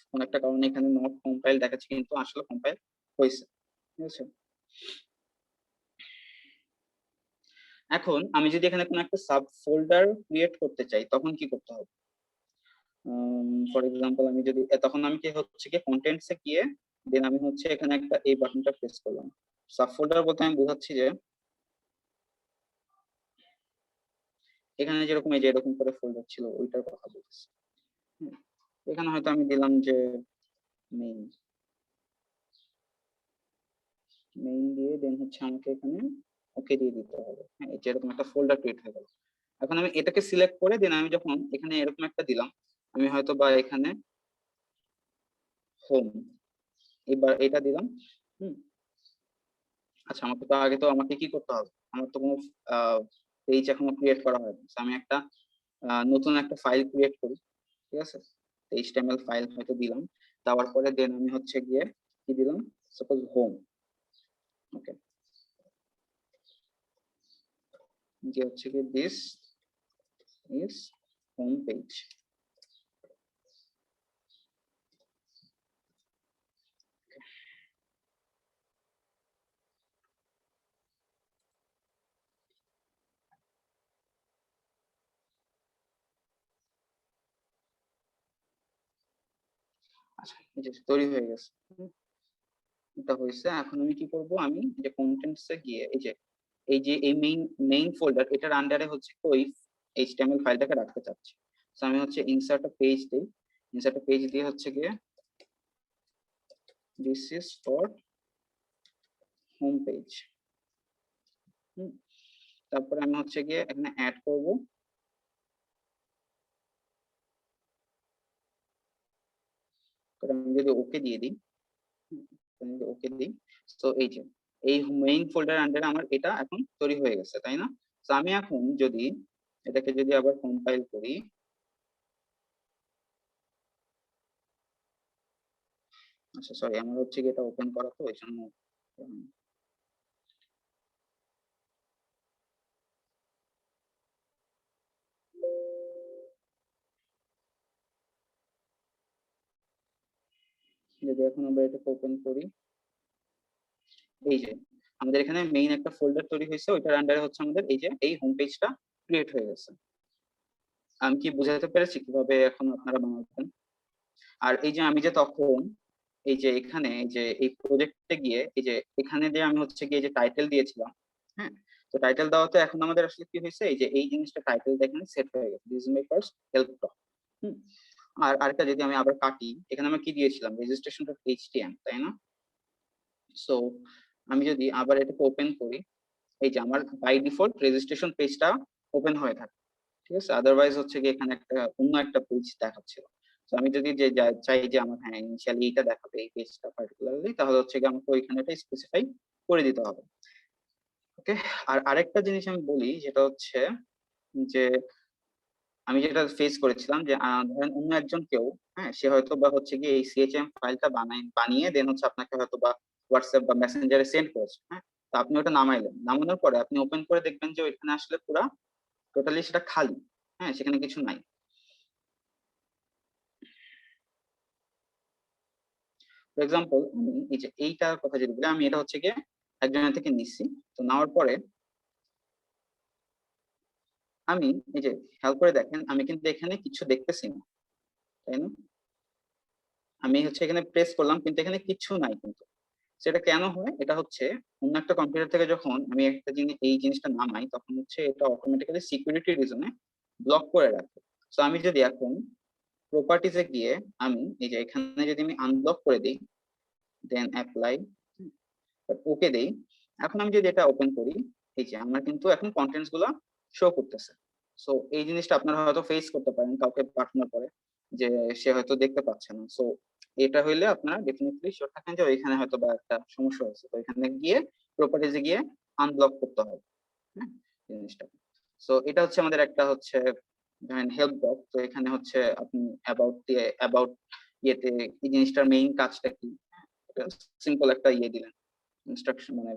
কোন একটা কারণে এখানে নট কম্পাইল দেখাচ্ছে, কিন্তু আসলে কম্পাইল হয়েছে, ঠিক আছে? এখন আমি যদি এখানে কোনো একটা সাব ফোল্ডার ক্রিয়েট করতে চাই তখন কি করতে হবে? ফর এক্সাম্পল আমি যদি তখন আমি কি হচ্ছে কি কন্টেন্টসে গিয়ে দেন আমি হচ্ছে এখানে একটা এই বাটনটা প্রেস করলাম। সাব ফোল্ডার বলতে আমি বোঝাচ্ছি যে এখানে যেরকম এই যে এরকম করে ফোল্ডার ছিল ওইটার কথা বলছি। এখানে হয়তো আমি দিলাম যে মেইন, মেইন দিয়ে দেন হচ্ছে আমাকে এখানে ওকে দিয়ে দিতে হবে, হ্যাঁ, এই যে এরকম একটা ফোল্ডার ক্রিয়েট হয়ে গেল। এখন আমি এটাকে সিলেক্ট করে দেন আমি যখন এখানে এরকম একটা দিলাম, আমি হয়তো বা এখানে হোম, এবার এটা দিলাম। হুম, আচ্ছা, আমাকে তো আগে তো আমাকে কি করতে হবে, আমার তো কোনো পেজ এখনো ক্রিয়েট করা হয়নি। So আমি একটা নতুন একটা ফাইল ক্রিয়েট করি, ঠিক আছে? এইচটিএমএল ফাইল হয়তো দিলাম, দেওয়ার পরে দেন আমি হচ্ছে গিয়ে কি দিলাম, সাপোজ হোম, ওকে, যে হচ্ছে কি দিস ইজ হোম পেজ। আচ্ছা, এই যে তৈরি হয়ে গেছে। এটা হয়েছে। এখন আমি কি করব, আমি যে কন্টেন্টস এ গিয়ে এই মেইন ফোল্ডার এটার আন্ডারে হচ্ছে ওই এইচটিএমএল ফাইলটাকে রাখতে চাচ্ছি। সো আমি হচ্ছে ইনসার্ট আ পেজ দেই। ইনসার্ট আ পেজ দিয়ে হচ্ছে গিয়ে this is for home page. তারপরে আমি হচ্ছে গিয়ে এখানে অ্যাড করব। আমি যদি ওকে দিয়ে দিই, ওকে দিই, তো এই যে এই মেইন ফোল্ডার আন্ডারে আমার এটা এখন তৈরি হয়ে গেছে, তাই না? তো আমি এখন যদি এটাকে যদি আবার কম্পাইল করি, আচ্ছা সরি, আমার হচ্ছে কি এটা ওপেন করা তো ওই জন্য যদি এখন আমরা এটাকে ওপেন করি, এই যে আমাদের এখানে মেইন একটা ফোল্ডার তৈরি হয়েছে, ওইটার আন্ডারে হচ্ছে আমাদের এই যে এই হোম পেজটা ক্রিয়েট হয়ে গেছে। আমি কি বুঝাতে পেরেছি কিভাবে এখন আপনারা বানাবেন? আর এই যে আমি যে তখন এই যে এখানে এই যে এই প্রজেক্টে গিয়ে এই যে এখানে যে আমি হচ্ছে গিয়ে যে টাইটেল দিয়েছিলাম, হ্যাঁ, তো টাইটেল দেওয়াতে এখন আমাদের আসলে কি হয়েছে, এই যে এই জিনিসটা টাইটেল এখানে সেট হয়ে গেছে, this is my first help talk. আর আরেকটা যদি আমি আবার কাটি, এখানে আমরা কি দিয়েছিলাম, রেজিস্ট্রেশন ডট এইচটিএম, তাই না? সো আমি যদি আবার এটাকে ওপেন করি, এই যে আমার বাই ডিফল্ট রেজিস্ট্রেশন পেজটা ওপেন হয়ে থাকে, ঠিক আছে? আদারওয়াইজ হচ্ছে কি এখানে একটা অন্য একটা পেজ দেখাচ্ছিল। তো আমি যদি যে চাই যে আমার হ্যাঁ ইনিশিয়ালি এইটা দেখাবে এই পেজটা পার্টিকুলারলি, তাহলে হচ্ছে কি আমাকে ওইখানে এটা স্পেসিফাই করে দিতে হবে। ওকে, আর আরেকটা জিনিস আমি বলি, যেটা হচ্ছে যে আমি যেটা ফেস করেছিলাম যে ধরেন অন্য একজন কেউ, হ্যাঁ, সে হয়তো বা হচ্ছে কি এই সিএচএম ফাইলটা বানিয়ে দেন হচ্ছে আপনাকে হয়তো বা হোয়াটসঅ্যাপ বা মেসেঞ্জারে সেন্ড করেছে, হ্যাঁ, তো আপনি ওটা নামাইলেন, নামানোর পরে আপনি ওপেন করে দেখবেন যে ওইখানে আসলে পুরা টোটালি সেটা খালি, হ্যাঁ, সেখানে কিছু নাই। ফর এক্সাম্পল আমি এই যে এইটার কথা যদি বলি, আমি এটা হচ্ছে গিয়ে একজনের থেকে নিচ্ছি, তো নেওয়ার পরে আমি এই যে খেয়াল করে দেখেন আমি কিন্তু এখানে কিছু দেখতেছি না, তাই না? আমি হচ্ছে এখানে প্রেস করলাম কিন্তু এখানে কিছু নাই, কিন্তু সেটা কেন হয়, এটা হচ্ছে অন্য একটা কম্পিউটার থেকে যখন আমি একটা জিনিস এই জিনিসটা নামাই তখন হচ্ছে এটা অটোমেটিক্যালি সিকিউরিটি রিজনে ব্লক করে রাখে। তো আমি যদি এখন প্রপার্টিজে গিয়ে আমি এই যে এখানে যদি আমি আনব্লক করে দিই, দেন অ্যাপ্লাই, ওকে দেই, এখন আমি যদি এটা ওপেন করি, এই যে আমার কিন্তু এখন কন্টেন্টস গুলো শো করতেছে। সো এই জিনিসটা আপনারা হয়তো ফেস করতে পারেন কাউকে পাঠানোর পরে, যে সে হয়তো দেখতে পাচ্ছে না। সো এটা হইলে আপনারা ডেফিনেটলি শিওর থাকেন যে ওইখানে হয়তো বা একটা সমস্যা হয়েছে, তো এখানে গিয়ে প্রপার্টিজে গিয়ে আনব্লক করতে হবে, হ্যাঁ, জিনিসটা। সো এটা হচ্ছে আমাদের একটা হচ্ছে ধরেন হেল্প বক্স, তো এখানে হচ্ছে আপনি অ্যাবাউট ইয়েতে এই জিনিসটার মেইন কাজটা কি, সিম্পল একটা ইয়ে দিলেন, ইনস্ট্রাকশন মানে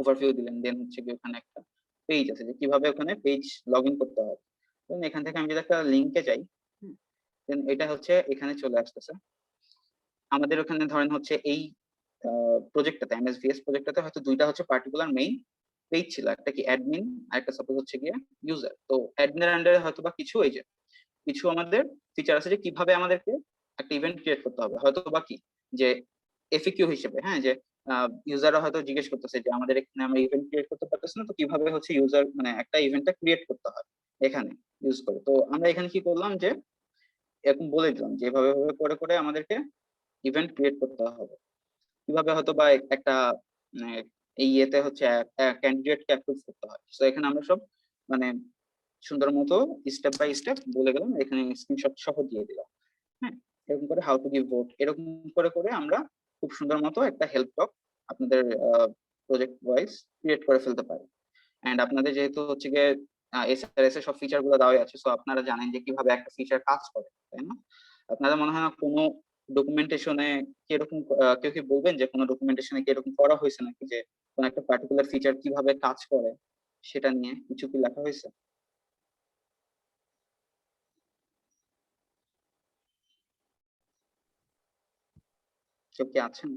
ওভারভিউ দিলেন, দেন হচ্ছে কি ওখানে একটা পেজ আছে যে কিভাবে ওখানে পেজ লগ ইন করতে হয়। দেন এখান থেকে আমি যদি একটা লিংকে যাই, দেন এটা হচ্ছে এখানে চলে আসতেছে। আমাদের ওখানে ধরেন হচ্ছে এই প্রজেক্টটাতে এমএসভিএস প্রজেক্টটাতে হয়তো দুইটা হচ্ছে পার্টিকুলার মেইন পেজ ছিল, একটা কি অ্যাডমিন আর একটা সাপোজ হচ্ছে গিয়ে ইউজার। তো অ্যাডমিনের আন্ডারে হয়তো বা কিছু এই যে কিছু আমাদের ফিচার আছে যে কিভাবে আমাদেরকে একটা ইভেন্ট ক্রিয়েট করতে হবে, হয়তো বা কি যে এফএকিউ হিসেবে, হ্যাঁ, যে ইউজাররা হয়তো জিজ্ঞেস করতেছে যে আমাদের এখানে আমরা ইভেন্ট ক্রিয়েট করতে পারতেছি না, তো কিভাবে হচ্ছে ইউজার মানে একটা ইভেন্টটা ক্রিয়েট করতে হয় এখানে ইউজ করে। তো আমরা এখানে কি করলাম যে এরকম বলে দিলাম যে এভাবে ভাবে করে করে আমাদেরকে ইভেন্ট ক্রিয়েট করতে হবে, কিভাবে হয়তো বা একটা মানে এই ইয়েতে হচ্ছে ক্যান্ডিডেটকে অ্যাপ্রুভ করতে হয়। তো এখানে আমরা সব মানে সুন্দর মতো স্টেপ বাই স্টেপ বলে গেলাম, এখানে স্ক্রিনশট সহ দিয়ে দিলাম, হ্যাঁ, এরকম করে হাউ টু গিভ ভোট এরকম করে করে আমরা খুব সুন্দর মতো একটা হেল্প টক আপনাদের প্রজেক্ট ওয়াইজ ক্রিয়েট করে ফেলতে পারি। এন্ড আপনাদের যেহেতু হচ্ছে গিয়ে এসআরএস এর সব ফিচার গুলো দেওয়া আছে, সো আপনারা জানেন যে কিভাবে একটা ফিচার কাজ করে, তাই না? আপনাদের মনে হয় না কোনো ডকুমেন্টেশনে কিরকম কেউ কি বলবেন যে কোনো ডকুমেন্টেশনে কিরকম করা হয়েছে নাকি, যে কোনো একটা পার্টিকুলার ফিচার কিভাবে কাজ করে সেটা নিয়ে কিছু কি লেখা হয়েছে? কেউ কি আছেন?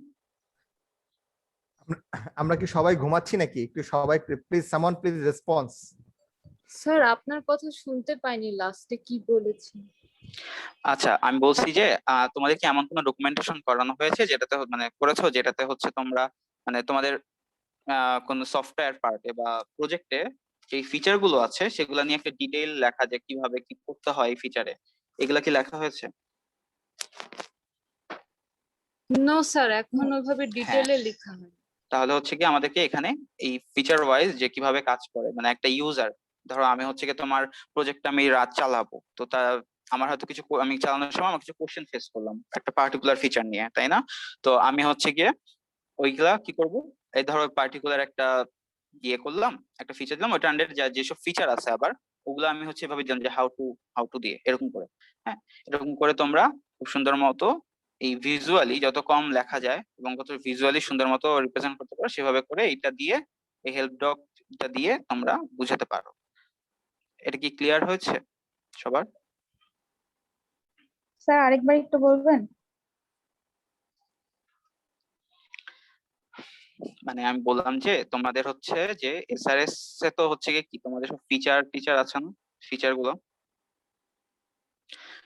আমরা কি সবাই ঘুমাচ্ছি নাকি? একটু সবাই please, someone please response. Sir আপনার কথা শুনতে পাইনি, লাস্টে কি বলেছেন? আচ্ছা, আমি বলছি যে তোমাদের কি এমন কোনো ডকুমেন্টেশন করানো হয়েছে যেটাতে মানে করেছো যেটাতে হচ্ছে তোমরা মানে তোমাদের কোন সফটওয়্যার পার্টে বা প্রজেক্টে যে ফিচার গুলো আছে সেগুলো নিয়ে একটা ডিটেইল লেখা যে কিভাবে কি করতে হয় এই ফিচারে, এগুলা কি লেখা হয়েছে? নো স্যার, এখন ওইভাবে হ্যাঁ, ডিটেলে লেখা হয়। তাহলে হচ্ছে কি আমাদেরকে এখানে এই ফিচার ওয়াইজ যে কিভাবে কাজ করে, মানে একটা ইউজার, ধরো আমি হচ্ছে কি তোমার প্রজেক্ট আমি রাত চালাবো, তো তা আমার হয়তো কিছু আমি চালানোর সময় আমার কিছু কোশ্চেন ফেস করলাম একটা পার্টিকুলার ফিচার নিয়ে, তাই না? তো আমি হচ্ছে গিয়ে ওইগুলা কি করব, এই ধরো পার্টিকুলার একটা ইয়ে করলাম, একটা ফিচার দিলাম, ওইটা আন্ডার যেসব ফিচার আছে আবার ওগুলো আমি হচ্ছে এভাবে দিলাম যে হাউ টু দিয়ে এরকম করে। হ্যাঁ, এরকম করে তোমরা খুব সুন্দর মতো এই ভিজুয়ালি যত কম লেখা যায় এবং কত ভিজুয়ালি সুন্দর মতো রিপ্রেজেন্ট করতে পারো সেভাবে করে এইটা দিয়ে এই হেল্প ডকটা দিয়ে তোমরা বুঝাতে পারো। এটা কি ক্লিয়ার হয়েছে সবার? স্যার আরেকবার একটু বলবেন? মানে আমি বললাম যে তোমাদের হচ্ছে যে এসআরএস এ তো হচ্ছে কি তোমাদের সব ফিচার আছে না, ফিচার গুলো,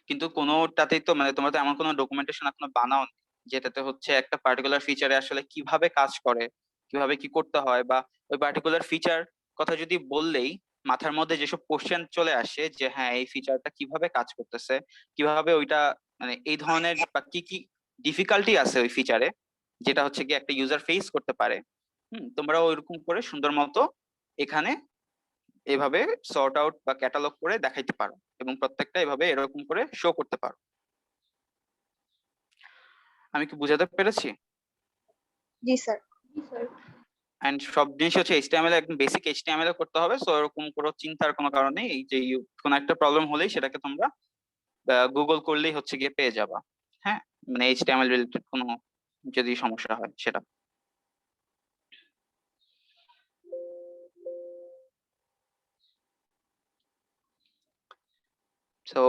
কিন্তু কোনোটাতেই তো মানে তোমরা তো এমন কোনো ডকুমেন্টেশন এখনো বানাও নি যেটাতে হচ্ছে একটা পার্টিকুলার ফিচারে আসলে কিভাবে কাজ করে, কিভাবে কি করতে হয়, বা ওই পার্টিকুলার ফিচার কথা যদি বললেই মাথার মধ্যে যেসব কোশ্চেন চলে আসে যে হ্যাঁ এই ফিচারটা কিভাবে কাজ করতেছে, কিভাবে ওইটা মানে এই ধরনের বা কি কি ডিফিকাল্টি আছে ওই ফিচারে যেটা হচ্ছে কি একটা ইউজার ফেস করতে পারে, তোমরা ওইরকম করে সুন্দর মতো এখানে এভাবে সর্ট আউট বা ক্যাটালগ করে দেখাইতে পারো এবং প্রত্যেকটা এভাবে এরকম করে শো করতে পারো। আমি কি বুঝাতে পেরেছি? জি স্যার। এন্ড সব জিনিস হচ্ছে এইচটিএমএল একদম বেসিক এইচটিএমএল এ করতে হবে, সো এরকম কোনো চিন্তার কোনো কারণ নেই। এই যে কোনো একটা প্রবলেম হলেই সেটাকে তোমরা গুগল করলেই হচ্ছে গিয়ে পেয়ে যাবা। হ্যাঁ, মানে এইচটিএমএল রিলেটেড কোনো যদি সমস্যা হয় সেটা। সো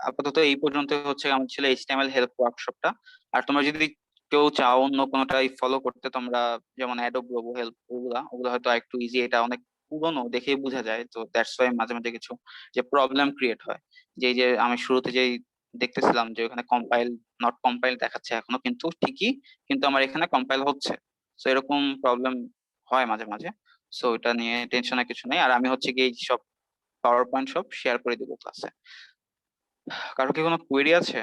আপাতত এই পর্যন্ত হচ্ছে আমার ছিল এইচটিএমএল হেল্প ওয়ার্কশপটা। আর তোমরা যদি কেউ চাও অন্য কোনোটাই ফলো করতে, তোমরা যেমন অ্যাডোব রোবো হেল্প ওগুলো হয়তো একটু ইজি, এটা অনেক পুরনো দেখেই বোঝা যায়, তো দ্যাটস ওয়াই মাঝে মাঝে কিছু যে প্রবলেম ক্রিয়েট হয়, যে এই যে আমি শুরুতে যেই দেখতেছিলাম যে ওখানে কম্পাইল নট কম্পাইল দেখাচ্ছে এখনো, কিন্তু ঠিকই কিন্তু আমার এখানে কম্পাইল হচ্ছে, সো এরকম প্রবলেম হয় মাঝে মাঝে। সো এটা নিয়ে টেনশনের কিছু নেই, আর আমি হচ্ছে কি এই সব পাওয়ার পয়েন্ট সব শেয়ার করে দিব ক্লাসে। কারো কি কোনো কোয়েরি আছে?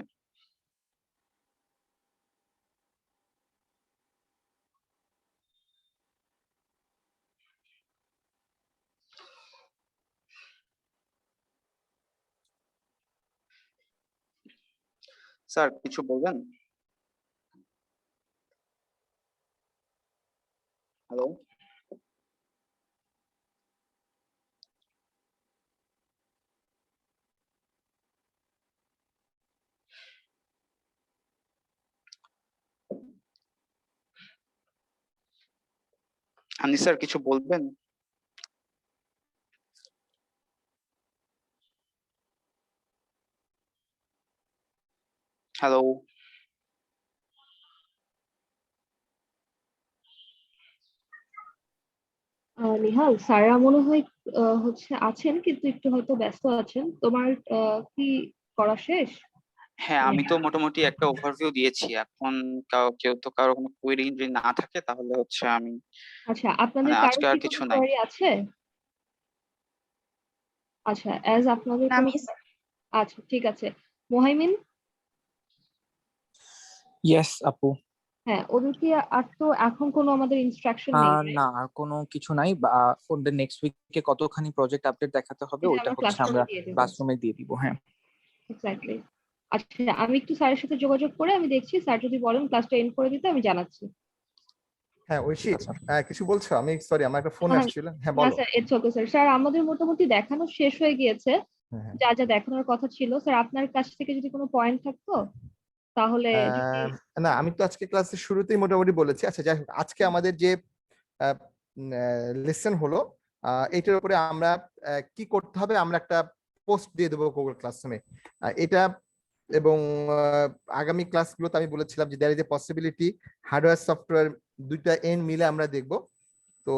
স্যার কিছু বলবেন? হ্যালো? আনিস স্যার কিছু বলবেন? হ্যালো? নিহাল, স্যাররা মনে হয় হচ্ছে আছেন, কিন্তু একটু হয়তো ব্যস্ত আছেন। তোমার কি করা শেষ? হ্যাঁ, আমি তো মোটামুটি একটা ওভারভিউ দিয়েছি। এখন কেউ তো কারো কোনো কোয়েরি যদি না থাকে তাহলে হচ্ছে আমি আচ্ছা, আপনাদের মানে কারো আজকে কি আর কোনো কিছু নাই। কোয়েরি আছে? আচ্ছা, আপনাদের না কোনো মিস। আচ্ছা, ঠিক আছে। মোহাইমিন, ইয়েস আপু। হ্যাঁ, ওদের কি আর তো এখন কোনো আমাদের ইনস্ট্রাকশন নেই, right? না, আর কোনো কিছু নাই। ওদের নেক্সট উইকে কতখানি প্রজেক্ট আপডেট দেখাতে হবে এটা ওইটা আমরা হচ্ছে ক্লাসরুমে আমরা দিয়ে দেবো। ক্লাসরুমে দিয়ে দিব। হ্যাঁ, এক্স্যাক্টলি। আচ্ছা, আমি একটু স্যারের সাথে যোগাযোগ করে আমি দেখছি, স্যার যদি বলেন ক্লাসটা এন্ড করে দিতে আমি জানাচ্ছি। হ্যাঁ ঠিক ঐশী, আছে। কিছু বলছো? আমি সরি, আমার একটা ফোন হ্যাঁ, আসছিল। হ্যাঁ না বলো। Sir, it's okay sir. Sir আমাদের মোটামুটি দেখানো শেষ হয়ে গিয়েছে, হ্যাঁ, হ্যাঁ। যা যা দেখানোর কথা ছিল। স্যার আপনার কাছ থেকে যদি কোনো পয়েন্ট থাকতো তাহলে যদি। না, আমি তো আজকে ক্লাসের শুরুতেই মোটামুটি বলেছি। আচ্ছা যাই হোক, আজকে আমাদের যে লেসন হলো এটার উপরে আমরা কি করতে হবে, আমরা একটা পোস্ট দিয়ে দেবো গুগল ক্লাসরুমে এটা। এবং আগামী ক্লাসগুলোতে আমি বলেছিলাম যে there is a possibility hardware software দুইটা এন্ড মিলে আমরা দেখব। তো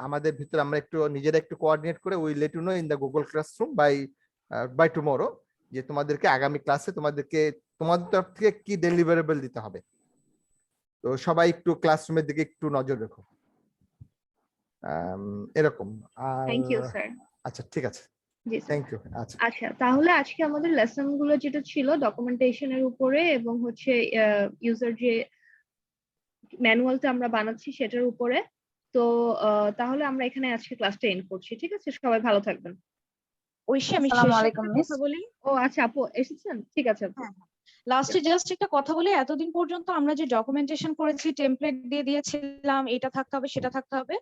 আমাদের ভিতরে আমরা একটু নিজেরা একটু কোঅর্ডিনেট করে will let you know in the Google classroom by by tomorrow, যে তোমাদেরকে আগামী ক্লাসে তোমাদের তরফ থেকে কি ডেলিভারেবল দিতে হবে। তো সবাই একটু ক্লাসরুমের দিকে একটু নজর রেখো। এরকম। আর থ্যাংক ইউ স্যার। আচ্ছা ঠিক আছে, জি স্যার। Thank you. আচ্ছা আচ্ছা, তাহলে আজকে আমাদের লেসন গুলো যেটা ছিল ডকুমেন্টেশনের উপরে এবং হচ্ছে ইউজার যে ম্যানুয়ালটা আমরা বানাচ্ছি সেটার উপরে। তো তাহলে আমরা এখানে আজকে ক্লাসটা এন্ড করছি। ঠিক আছে, সবাই ভালো থাকবেন। ঐশী, আমি আসসালামু শেষে আলাইকুম, একটা মিস। কথা বলি। ও আচ্ছা আপু এসেছেন, ঠিক আছে আপু। লাস্টে জাস্ট একটা কথা বলি, এতদিন পর্যন্ত আমরা যে ডকুমেন্টেশন করেছি, টেমপ্লেট দিয়ে দিয়েছিলাম, এটা থাকতে হবে সেটা থাকতে হবে,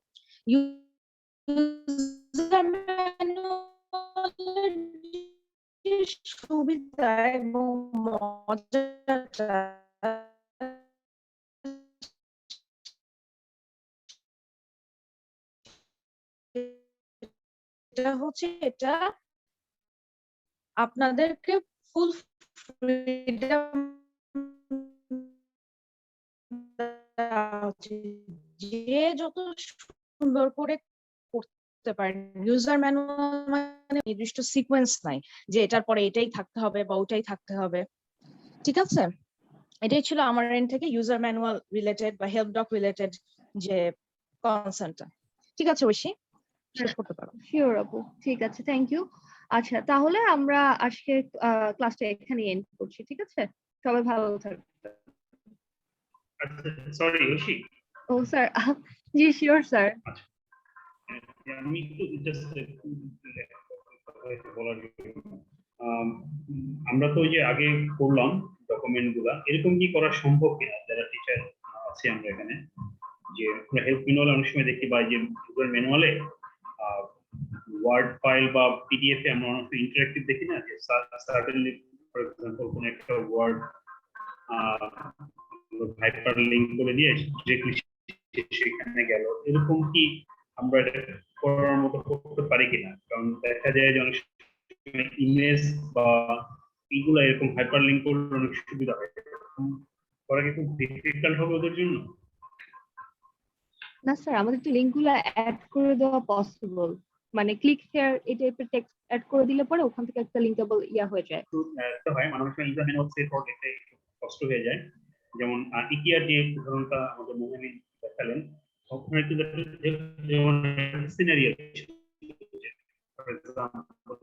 ইউজার ম্যানুয়ালের যে সুবিধা এবং মজাটা এটা হচ্ছে, এটা আপনাদেরকে ফুল ফ্রিডম যে যত সুন্দর করে করতে পারেন। ইউজার ম্যানুয়াল মানে নির্দিষ্ট সিকোয়েন্স নাই যে এটার পরে এটাই থাকতে হবে বা ওটাই থাকতে হবে। ঠিক আছে, এটাই ছিল আমার এন্ড থেকে ইউজার ম্যানুয়াল রিলেটেড বা হেল্প ডক রিলেটেড যে কনসার্নটা। ঠিক আছে ঐশী, শেষ করতে পারো। শিওর আপু, ঠিক আছে, থ্যাংক ইউ। আচ্ছা, তাহলে আমরা আজকে ক্লাসটা এখানে এন্ড করছি। ঠিক আছে, সবাই ভালো থাকবেন। আচ্ছা সরি ঐশী, ও স্যার, জি শিওর স্যার। আচ্ছা আমি একটু জাস্ট বলার জন্য, আমরা তো ওই যে আগে করলাম ডকুমেন্ট গুলা, এরকম কি করা সম্ভব কিনা যারা টিচার আছে আমরা এখানে, যে আমরা হেল্প ম্যানুয়ালে অনেক সময় দেখি বা যে ইউজার ম্যানুয়ালে ওয়ার্ড ফাইল বা পিডিএফ এ আমরা অনেক ইন্টারেক্টিভ দেখি না, যে সার্টেনলি ফর এক্সাম্পল কোন একটা ওয়ার্ড হাইপার লিংক করে দিয়ে ডিরেক্টলি সেখানে গেল, এরকম কি আমরা এটা করার মতো করতে পারি কিনা? কারণ দেখা যায় যে অনেক সময় ইমেজ বা এইগুলা এরকম হাইপার লিংক করলে অনেক সুবিধা হয়, এরকম করা কি খুব ডিফিকাল্ট হবে ওদের জন্য? না স্যার, আমাদের তো লিঙ্কগুলো অ্যাড করে দেওয়া পসিবল, মানে ক্লিক হেয়ার এই টাইপের টেক্সট অ্যাড করে দিলে পরে ওখান থেকে একটা লিঙ্কেবল হয় যায়। তো হয় মানে অনেক সময় ইউজার ম্যানুয়াল সেট করতে একটু কষ্ট হয়ে যায়। যেমন ইকিয়ার যে উদাহরণটা আমাদের মোহাম্মদ দেখালেন, ওখানে কিন্তু যেমন সিনারিও ফর এক্সাম্পল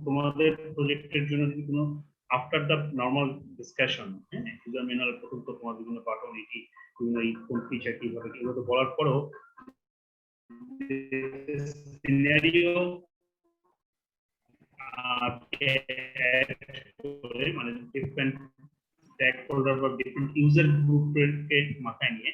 তোমাদের প্রজেক্টের জন্য যদি কোনো আফটার দ্য নর্মাল ডিসকাশন, হ্যাঁ, ইউজার ম্যানুয়াল প্রথম তো তোমার বিভিন্ন বাটন এটি বিভিন্ন কোন ফিচার কিভাবে এগুলো বলার পরেও সিনারিও মানে ডিফারেন্ট স্ট্যাক হোল্ডার বা ডিফারেন্ট ইউজার গ্রুপকে মাথায় নিয়ে